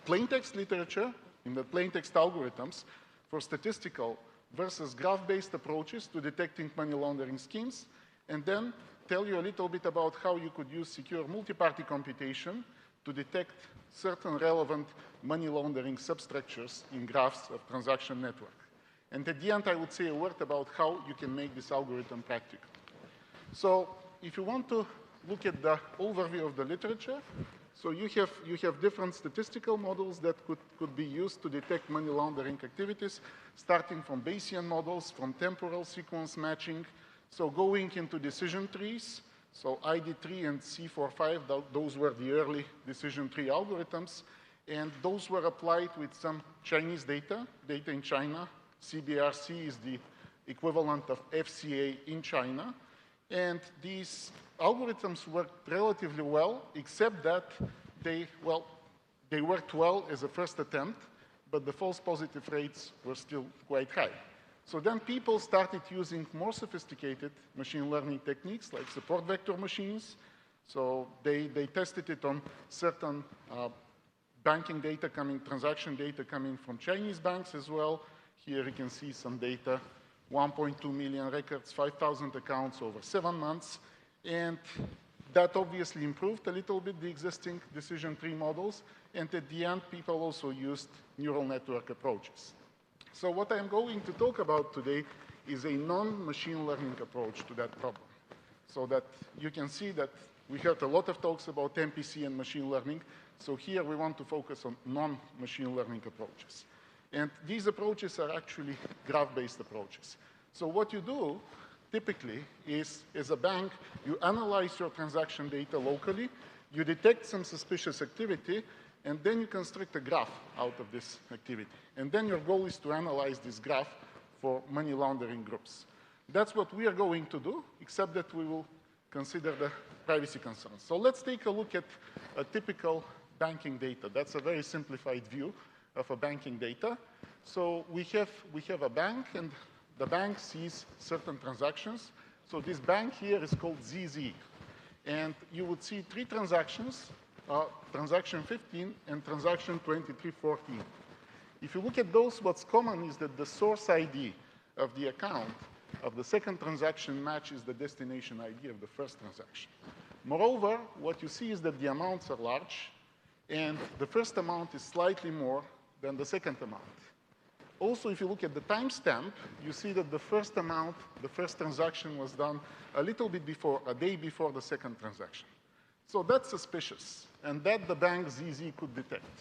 plaintext literature, in the plaintext algorithms for statistical versus graph-based approaches to detecting money laundering schemes, and then tell you a little bit about how you could use secure multi-party computation to detect certain relevant money laundering substructures in graphs of transaction network. And at the end, I would say a word about how you can make this algorithm practical. So if you want to look at the overview of the literature, so you have different statistical models that could be used to detect money laundering activities, starting from Bayesian models, from temporal sequence matching, so going into decision trees, so ID3 and C45, those were the early decision tree algorithms, and those were applied with some Chinese data in China. CBRC is the equivalent of FCA in China, and these algorithms worked relatively well, except that they worked well as a first attempt, but the false positive rates were still quite high. So then people started using more sophisticated machine learning techniques like support vector machines. So they tested it on certain banking data transaction data coming from Chinese banks as well. Here you can see some data, 1.2 million records, 5,000 accounts over 7 months. And that obviously improved a little bit the existing decision tree models. And at the end, people also used neural network approaches. So what I'm going to talk about today is a non-machine learning approach to that problem. So that you can see that we heard a lot of talks about MPC and machine learning. So here we want to focus on non-machine learning approaches. And these approaches are actually graph-based approaches. So what you do typically is, as a bank, you analyze your transaction data locally, you detect some suspicious activity, and then you construct a graph out of this activity. And then your goal is to analyze this graph for money laundering groups. That's what we are going to do, except that we will consider the privacy concerns. So let's take a look at a typical banking data. That's a very simplified view of a banking data. So we have a bank, and the bank sees certain transactions. So this bank here is called ZZ. And you would see 3 transactions, transaction 15 and transaction 2314. If you look at those, what's common is that the source ID of the account of the second transaction matches the destination ID of the first transaction. Moreover, what you see is that the amounts are large, and the first amount is slightly more than the second amount. Also, if you look at the timestamp, you see that the first amount, the first transaction was done a little bit before, a day before the second transaction. So that's suspicious, and that the bank ZZ could detect,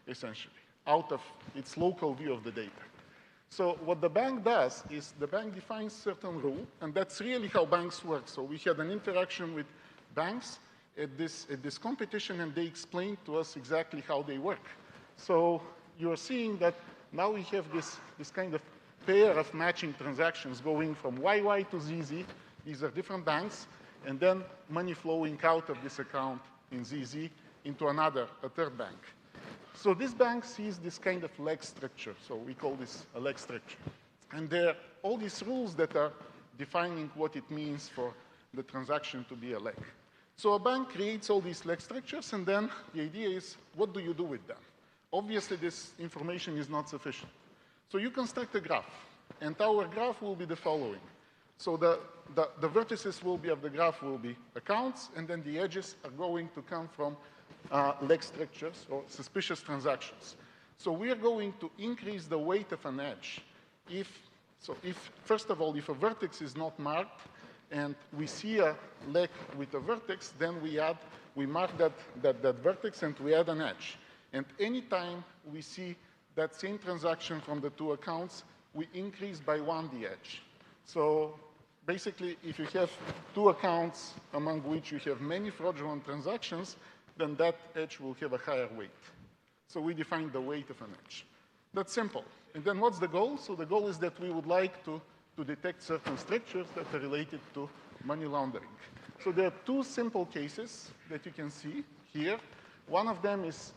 essentially, out of its local view of the data. So what the bank does is the bank defines certain rule, and that's really how banks work. So we had an interaction with banks at this competition, and they explained to us exactly how they work. So you're seeing that now we have this kind of pair of matching transactions going from YY to ZZ. These are different banks, and then money flowing out of this account in ZZ into a third bank. So this bank sees this kind of leg structure. So we call this a leg structure. And there are all these rules that are defining what it means for the transaction to be a leg. So a bank creates all these leg structures, and then the idea is, what do you do with them? obviously this information is not sufficient. So you construct a graph, and our graph will be the following. So the vertices will be of the graph will be accounts, and then the edges are going to come from leg structures or suspicious transactions. So we are going to increase the weight of an edge first of all, if a vertex is not marked and we see a leg with a vertex, then we mark that vertex and we add an edge. And anytime we see that same transaction from the two accounts, we increase by 1 the edge. So basically, if you have two accounts among which you have many fraudulent transactions, then that edge will have a higher weight. So we define the weight of an edge. That's simple. And then what's the goal? So the goal is that we would like to detect certain structures that are related to money laundering. So there are two simple cases that you can see here. One of them is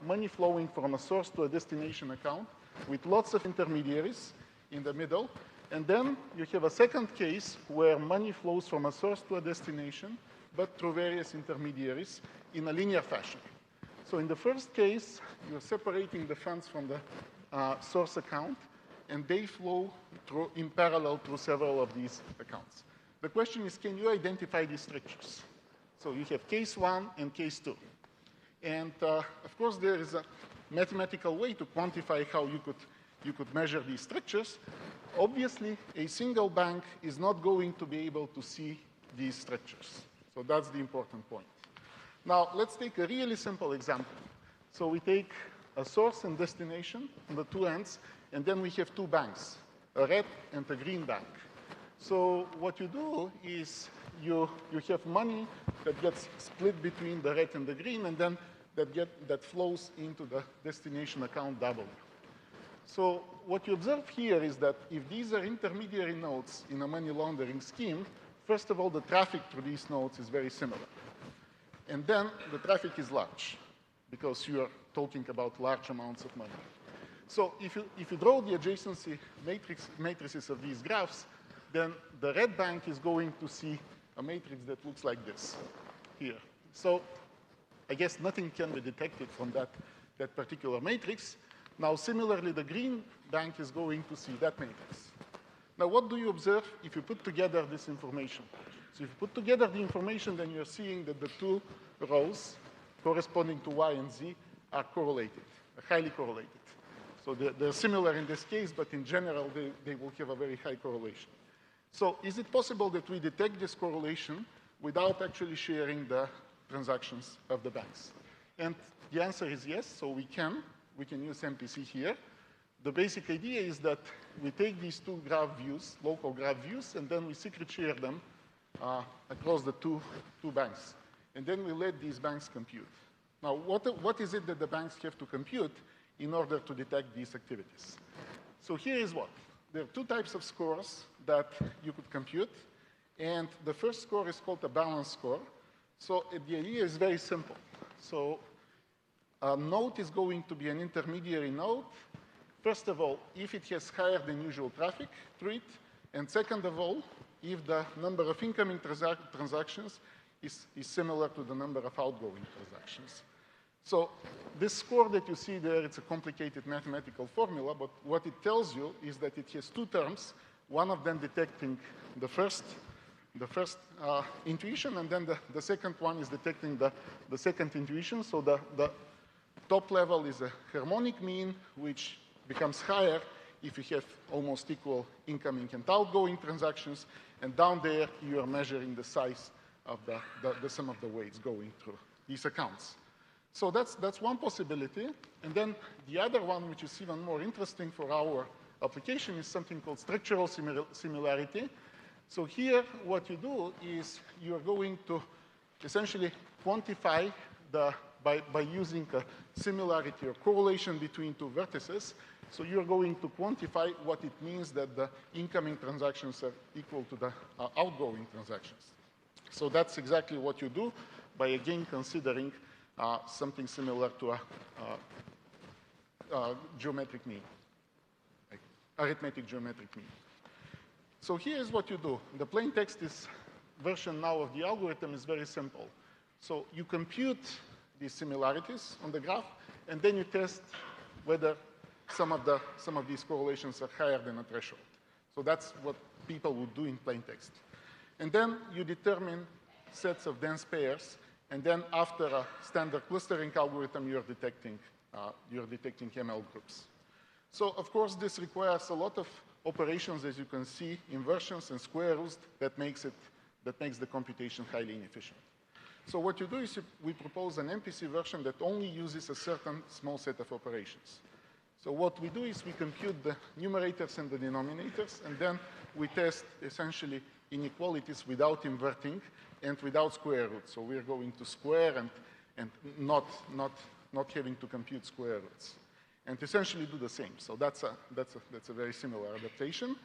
money flowing from a source to a destination account with lots of intermediaries in the middle. And then you have a second case where money flows from a source to a destination, but through various intermediaries in a linear fashion. So in the first case, you're separating the funds from the source account, and they flow in parallel through several of these accounts. The question is, can you identify these structures? So you have case 1 and case 2. And of course, there is a mathematical way to quantify how you could measure these structures. Obviously, a single bank is not going to be able to see these structures. So that's the important point. Now, let's take a really simple example. So we take a source and destination on the two ends, and then we have two banks, a red and a green bank. So what you do is you have money that gets split between the red and the green, and then that flows into the destination account W. So what you observe here is that if these are intermediary nodes in a money laundering scheme, first of all, the traffic through these nodes is very similar. And then the traffic is large, because you are talking about large amounts of money. So if you draw the adjacency matrices of these graphs, then the red bank is going to see a matrix that looks like this here. So I guess nothing can be detected from that particular matrix. Now, similarly, the green bank is going to see that matrix. Now, what do you observe if you put together this information? So if you put together the information, then you're seeing that the two rows corresponding to Y and Z are correlated, highly correlated. So they're similar in this case, but in general, they will have a very high correlation. So is it possible that we detect this correlation without actually sharing the transactions of the banks? And the answer is yes, so we can. We can use MPC here. The basic idea is that we take these two graph views, local graph views, and then we secret share them across the two banks. And then we let these banks compute. Now, what is it that the banks have to compute in order to detect these activities? So here is what. There are two types of scores that you could compute. And the first score is called a balance score. So the idea is very simple. So a node is going to be an intermediary node. First of all, if it has higher than usual traffic through it. And second of all, if the number of incoming transactions is similar to the number of outgoing transactions. So this score that you see there, it's a complicated mathematical formula, but what it tells you is that it has two terms, one of them detecting the first intuition, and then the second one is detecting the second intuition. So the top level is a harmonic mean, which becomes higher if you have almost equal incoming and outgoing transactions, and down there you are measuring the size of the sum of the weights going through these accounts. So that's one possibility. And then the other one, which is even more interesting for our application, is something called structural similarity. So here, what you do is you're going to essentially quantify by using a similarity or correlation between two vertices. So you're going to quantify what it means that the incoming transactions are equal to the outgoing transactions. So that's exactly what you do by, again, considering something similar to a geometric mean, like arithmetic geometric mean. So here's what you do. The plain text version now of the algorithm is very simple. So you compute these similarities on the graph, and then you test whether some of these correlations are higher than a threshold. So that's what people would do in plain text. And then you determine sets of dense pairs, and then after a standard clustering algorithm, you're detecting ML groups. So of course, this requires a lot of operations, as you can see, inversions and square roots that makes the computation highly inefficient. So what you do is we propose an MPC version that only uses a certain small set of operations. So what we do is we compute the numerators and the denominators, and then we test essentially inequalities without inverting and without square roots. So we're going to square and not having to compute square roots, and essentially do the same. So that's a very similar adaptation.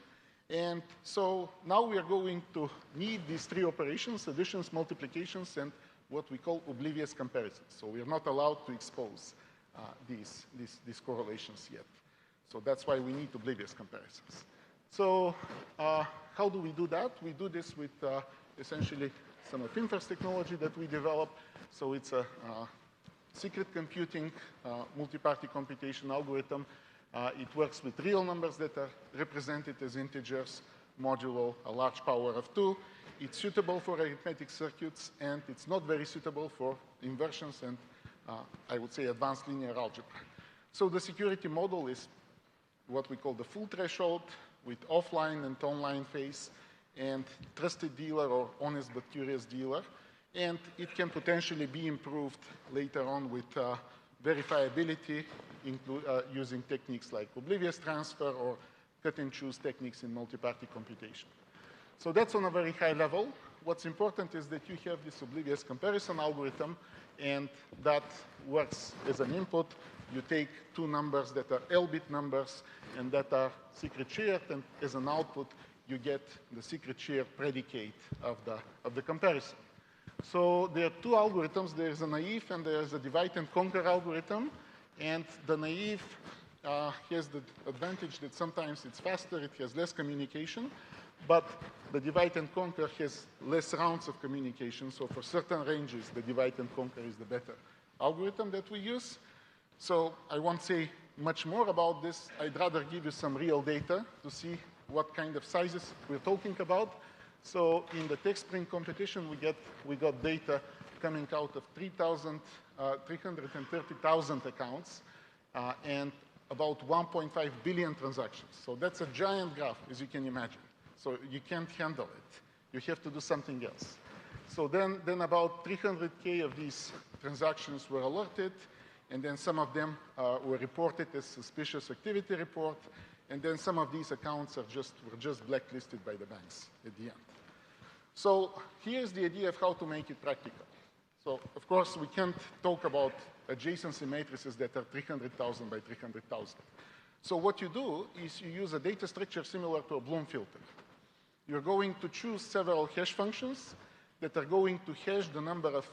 And so now we are going to need these three operations: additions, multiplications, and what we call oblivious comparisons. So we are not allowed to expose these correlations yet. So that's why we need oblivious comparisons. So how do we do that? We do this with essentially some of Infer's technology that we developed. So it's a secret computing multi-party computation algorithm. It works with real numbers that are represented as integers modulo a large power of 2. It's suitable for arithmetic circuits, and it's not very suitable for inversions and, I would say, advanced linear algebra. So the security model is what we call the full threshold with offline and online phase, and trusted dealer or honest but curious dealer. And it can potentially be improved later on with verifiability, using techniques like oblivious transfer or cut and choose techniques in multi-party computation. So that's on a very high level. What's important is that you have this oblivious comparison algorithm, and that works as an input. You take two numbers that are L-bit numbers and that are secret shared, and as an output, you get the secret shared predicate of the comparison. So there are two algorithms. There's a naive and there's a divide and conquer algorithm. And the naive has the advantage that sometimes it's faster, it has less communication, but the divide and conquer has less rounds of communication. So for certain ranges, the divide and conquer is the better algorithm that we use. So I won't say much more about this. I'd rather give you some real data to see what kind of sizes we're talking about. So in the TechSpring competition, we got data coming out of 330,000 accounts and about 1.5 billion transactions. So that's a giant graph, as you can imagine. So you can't handle it. You have to do something else. So then about 300K of these transactions were alerted, and then some of them were reported as suspicious activity report, and then some of these accounts were just blacklisted by the banks at the end. So here's the idea of how to make it practical. So of course, we can't talk about adjacency matrices that are 300,000 by 300,000. So what you do is you use a data structure similar to a Bloom filter. You're going to choose several hash functions that are going to hash the number of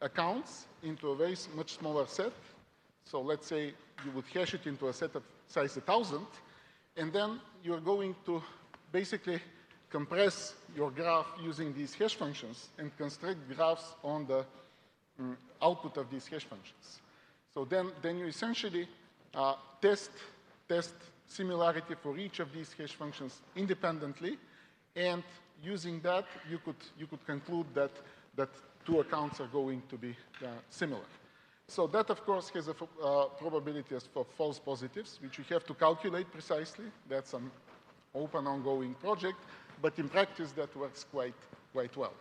accounts into a very much smaller set. So let's say you would hash it into a set of size 1,000, and then you're going to basically compress your graph using these hash functions and construct graphs on the output of these hash functions. So then you essentially test similarity for each of these hash functions independently, and using that, you could conclude that two accounts are going to be similar. So that, of course, has a probability for false positives, which you have to calculate precisely. That's an open, ongoing project. But in practice, that works quite well.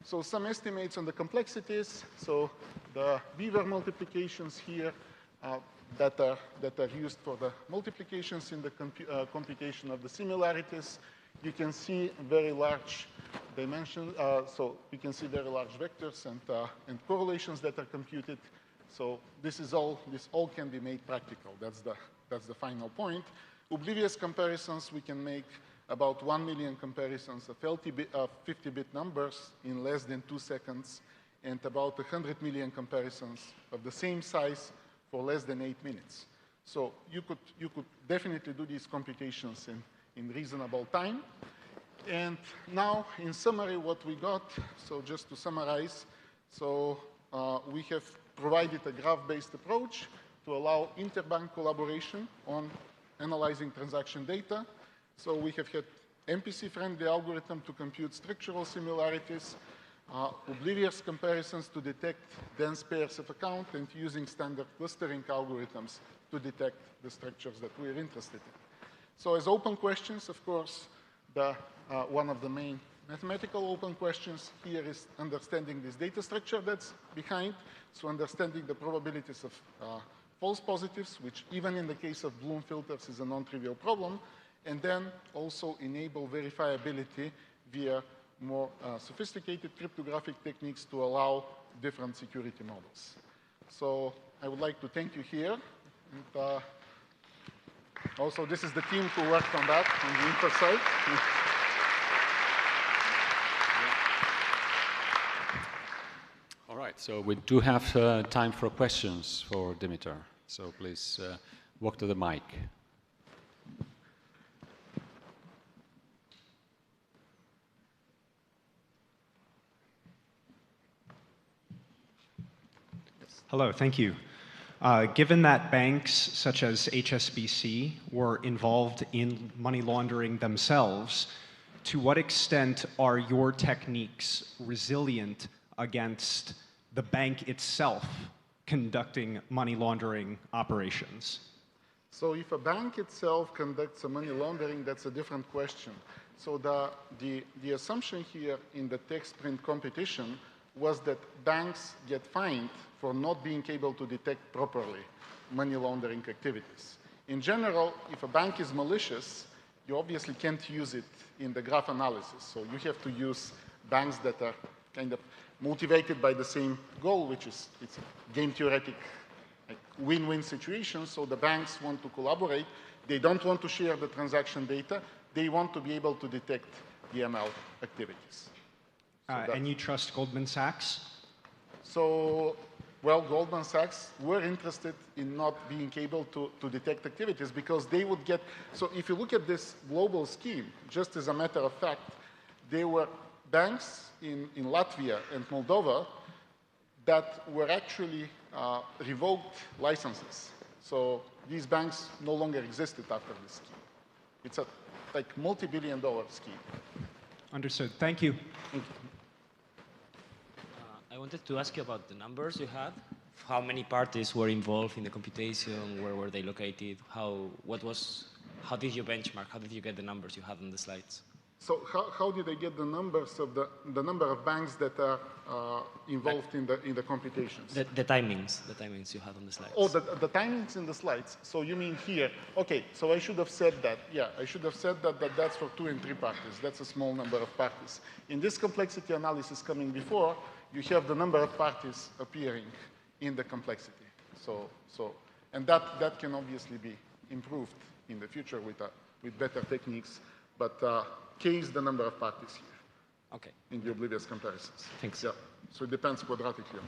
So some estimates on the complexities. So the Beaver multiplications here that are used for the multiplications in the computation of the similarities. You can see very large dimensions. So you can see very large vectors and correlations that are computed. So this all can be made practical. That's the final point. Oblivious comparisons, we can make about 1 million comparisons of 50-bit numbers in less than 2 seconds, and about 100 million comparisons of the same size for less than 8 minutes. So you could definitely do these computations in reasonable time. And now, in summary, what we got, so just to summarize, so we have provided a graph-based approach. to allow interbank collaboration on analyzing transaction data. So we have had MPC-friendly algorithm to compute structural similarities, oblivious comparisons to detect dense pairs of account, and using standard clustering algorithms to detect the structures that we're interested in. So as open questions, of course, one of the main mathematical open questions here is understanding this data structure that's behind, so understanding the probabilities of false positives, which even in the case of Bloom filters is a non-trivial problem, and then also enable verifiability via more sophisticated cryptographic techniques to allow different security models. So I would like to thank you here. And, also, this is the team who worked on that on the Inter side. All right, so we do have time for questions for Dimitar. So please walk to the mic. Hello, thank you. Given that banks such as HSBC were involved in money laundering themselves, to what extent are your techniques resilient against the bank itself conducting money laundering operations? So if a bank itself conducts a money laundering, that's a different question. So the assumption here in the text print competition was that banks get fined for not being able to detect properly money laundering activities. In general, if a bank is malicious, you obviously can't use it in the graph analysis. So you have to use banks that are kind of motivated by the same goal, which is it's a game theoretic like win-win situation. So the banks want to collaborate. They don't want to share the transaction data. They want to be able to detect the ML activities. And you trust Goldman Sachs? So, well, Goldman Sachs were interested in not being able to detect activities because they would get, so if you look at this global scheme, just as a matter of fact, there were banks in Latvia and Moldova that were actually revoked licenses. So these banks no longer existed after this scheme. It's a like multi-billion-dollar scheme. Understood. Thank you. I wanted to ask you about the numbers you had. How many parties were involved in the computation? Where were they located? How did you benchmark? How did you get the numbers you had on the slides? So how did I get the numbers of the number of banks that are involved in the computations? The timings you had on the slides. Oh, the timings in the slides. So you mean here? Okay, so I should have said that. Yeah, I should have said that that's for 2 and 3 parties. That's a small number of parties. In this complexity analysis coming before, you have the number of parties appearing in the complexity. And that can obviously be improved in the future with better techniques. But K is the number of parties here. Okay. In the oblivious comparisons. Thanks. Yeah. So it depends quadratically on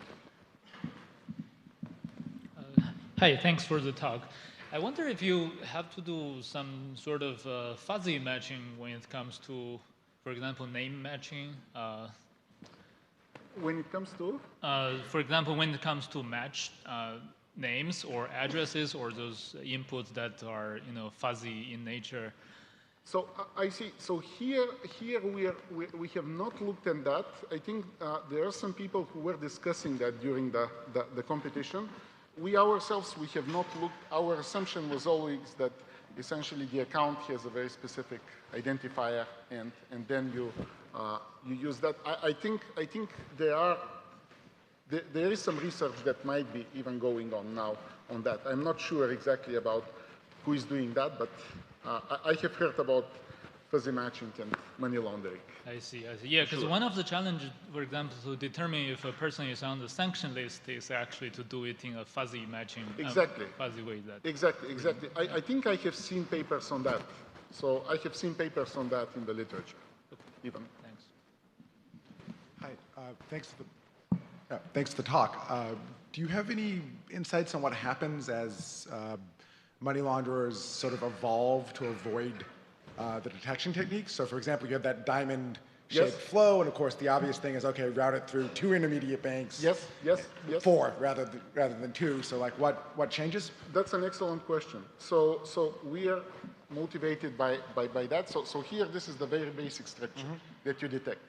K. Hi, thanks for the talk. I wonder if you have to do some sort of fuzzy matching when it comes to, for example, name matching. When it comes to? For example, when it comes to match names or addresses or those inputs that are, fuzzy in nature. So I see. So here we have not looked at that. I think there are some people who were discussing that during the competition. We ourselves, we have not looked. Our assumption was always that essentially the account has a very specific identifier, and then you use that. I think there is some research that might be even going on now on that. I'm not sure exactly about who is doing that, but I have heard about fuzzy matching and money laundering. I see. Yeah, because one of the challenges, for example, to determine if a person is on the sanction list is actually to do it in a fuzzy matching, fuzzy way. Exactly. I think I have seen papers on that. So I have seen papers on that in the literature, even. Thanks. Hi, thanks for the talk. Do you have any insights on what happens as money launderers sort of evolve to avoid the detection techniques? So for example, you have that diamond shaped flow, and of course the obvious thing is, okay, route it through 2 intermediate banks. Yes. 4 rather than 2. So like, what changes? That's an excellent question. So we are motivated by that. So here, this is the very basic structure that you detect.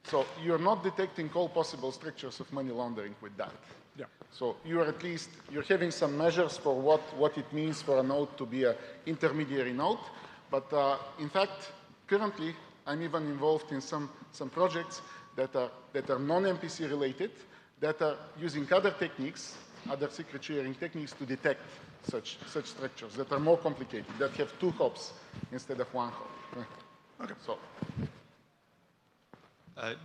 So you're not detecting all possible structures of money laundering with that. Yeah. So you're having some measures for what it means for a node to be an intermediary node. But in fact, currently, I'm even involved in some projects that are non-MPC related, that are using other techniques, other secret sharing techniques to detect such structures that are more complicated, that have 2 hops instead of 1 hop. Okay. So.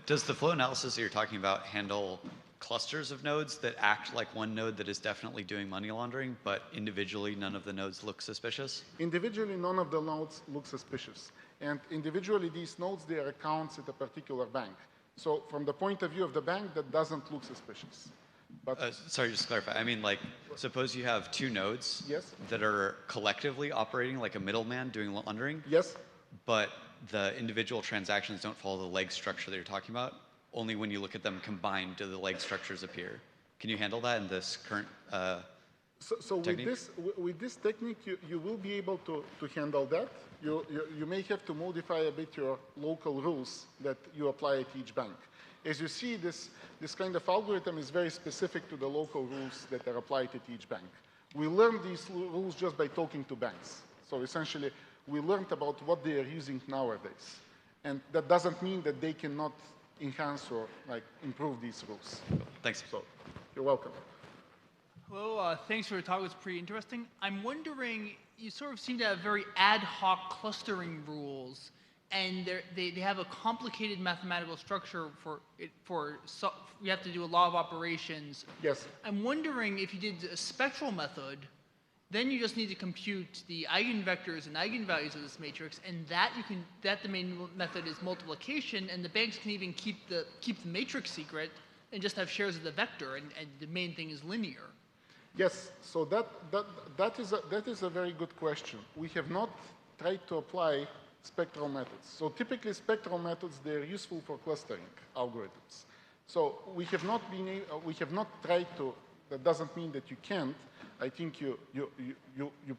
Does the flow analysis that you're talking about handle clusters of nodes that act like one node that is definitely doing money laundering, but individually none of the nodes look suspicious? Individually, none of the nodes look suspicious. And individually, these nodes, they are accounts at a particular bank. So from the point of view of the bank, that doesn't look suspicious. But sorry, just to clarify. I mean, like, suppose you have 2 nodes that are collectively operating like a middleman doing laundering. Yes. But the individual transactions don't follow the leg structure that you're talking about. Only when you look at them combined do the leg structures appear. Can you handle that in this current technique? With this technique, you will be able to handle that. You may have to modify a bit your local rules that you apply at each bank. As you see, this kind of algorithm is very specific to the local rules that are applied at each bank. We learned these rules just by talking to banks. So essentially, we learned about what they are using nowadays. And that doesn't mean that they cannot enhance or improve these rules. Thanks. So you're welcome. Hello, thanks for your talk. It was pretty interesting. I'm wondering, you sort of seem to have very ad hoc clustering rules, and they have a complicated mathematical structure you have to do a lot of operations. Yes. I'm wondering if you did a spectral method, then you just need to compute the eigenvectors and eigenvalues of this matrix, and that the main method is multiplication, and the banks can even keep the matrix secret and just have shares of the vector, and the main thing is linear. Yes, so that is a very good question. We have not tried to apply spectral methods. So typically spectral methods, they're useful for clustering algorithms. So we have not tried to. That doesn't mean that you can't. I think you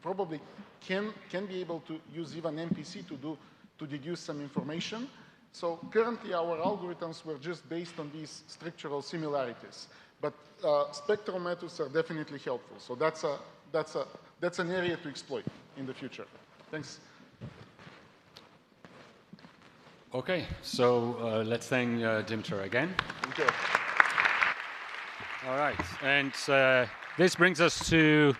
probably can be able to use even MPC to deduce some information. So currently our algorithms were just based on these structural similarities. But spectral methods are definitely helpful. So that's an area to exploit in the future. Thanks. Okay, so let's thank Dimitar again. Thank you. All right, and this brings us to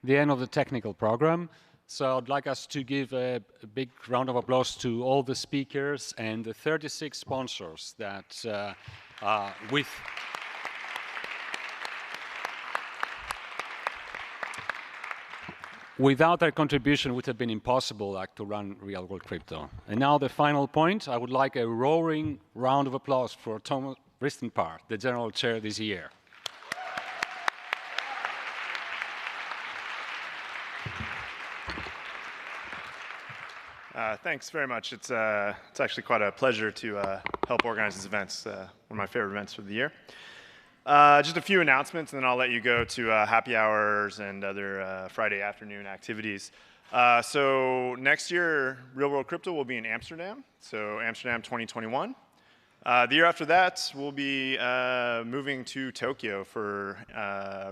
the end of the technical program. So I'd like us to give a big round of applause to all the speakers and the 36 sponsors that without their contribution, it would have been impossible to run Real World Crypto. And now the final point, I would like a roaring round of applause for Thomas Ristenpark, the General Chair this year. Thanks very much. It's actually quite a pleasure to help organize these events, one of my favorite events of the year. Just a few announcements, and then I'll let you go to happy hours and other Friday afternoon activities. So next year, Real World Crypto will be in Amsterdam, so Amsterdam 2021. The year after that, we'll be moving to Tokyo for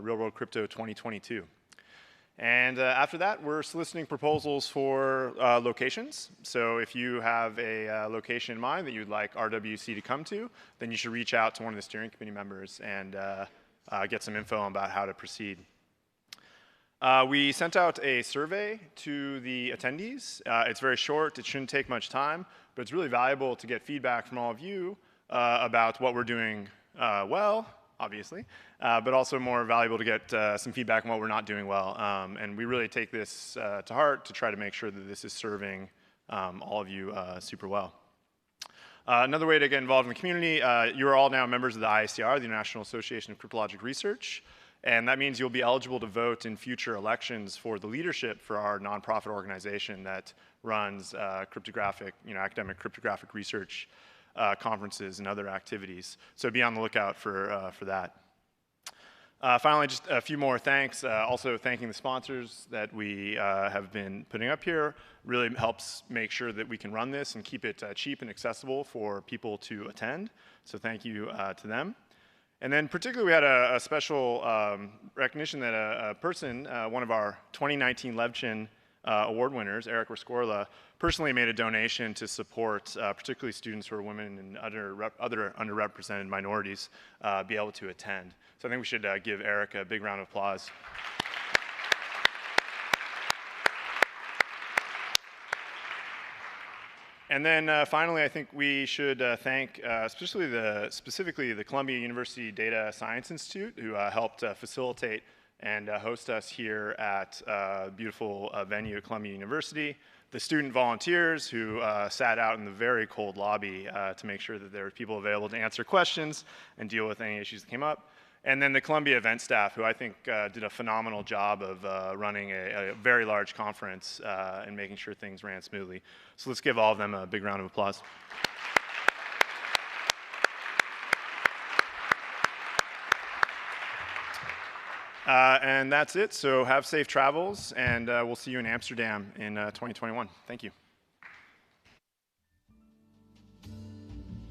Real World Crypto 2022. And after that, we're soliciting proposals for locations. So if you have a location in mind that you'd like RWC to come to, then you should reach out to one of the steering committee members and get some info about how to proceed. We sent out a survey to the attendees. It's very short. It shouldn't take much time, but it's really valuable to get feedback from all of you about what we're doing well, obviously, but also more valuable to get some feedback on what we're not doing well. And we really take this to heart to try to make sure that this is serving all of you super well. Another way to get involved in the community, you are all now members of the IACR, the International Association of Cryptologic Research, and that means you'll be eligible to vote in future elections for the leadership for our nonprofit organization that runs cryptographic, academic cryptographic research conferences and other activities. So be on the lookout for that. Finally, just a few more thanks. Also thanking the sponsors that we have been putting up here. Really helps make sure that we can run this and keep it cheap and accessible for people to attend. So thank you to them. And then particularly we had a special recognition that a person, one of our 2019 Levchin award winners, Eric Rescorla, personally made a donation to support particularly students who are women and other underrepresented minorities be able to attend. So I think we should give Eric a big round of applause. And then finally, I think we should thank specifically the Columbia University Data Science Institute, who helped facilitate and host us here at a beautiful venue at Columbia University. The student volunteers who sat out in the very cold lobby to make sure that there were people available to answer questions and deal with any issues that came up. And then the Columbia event staff, who I think did a phenomenal job of running a very large conference and making sure things ran smoothly. So let's give all of them a big round of applause. And that's it. So have safe travels, and we'll see you in Amsterdam in 2021. Thank you.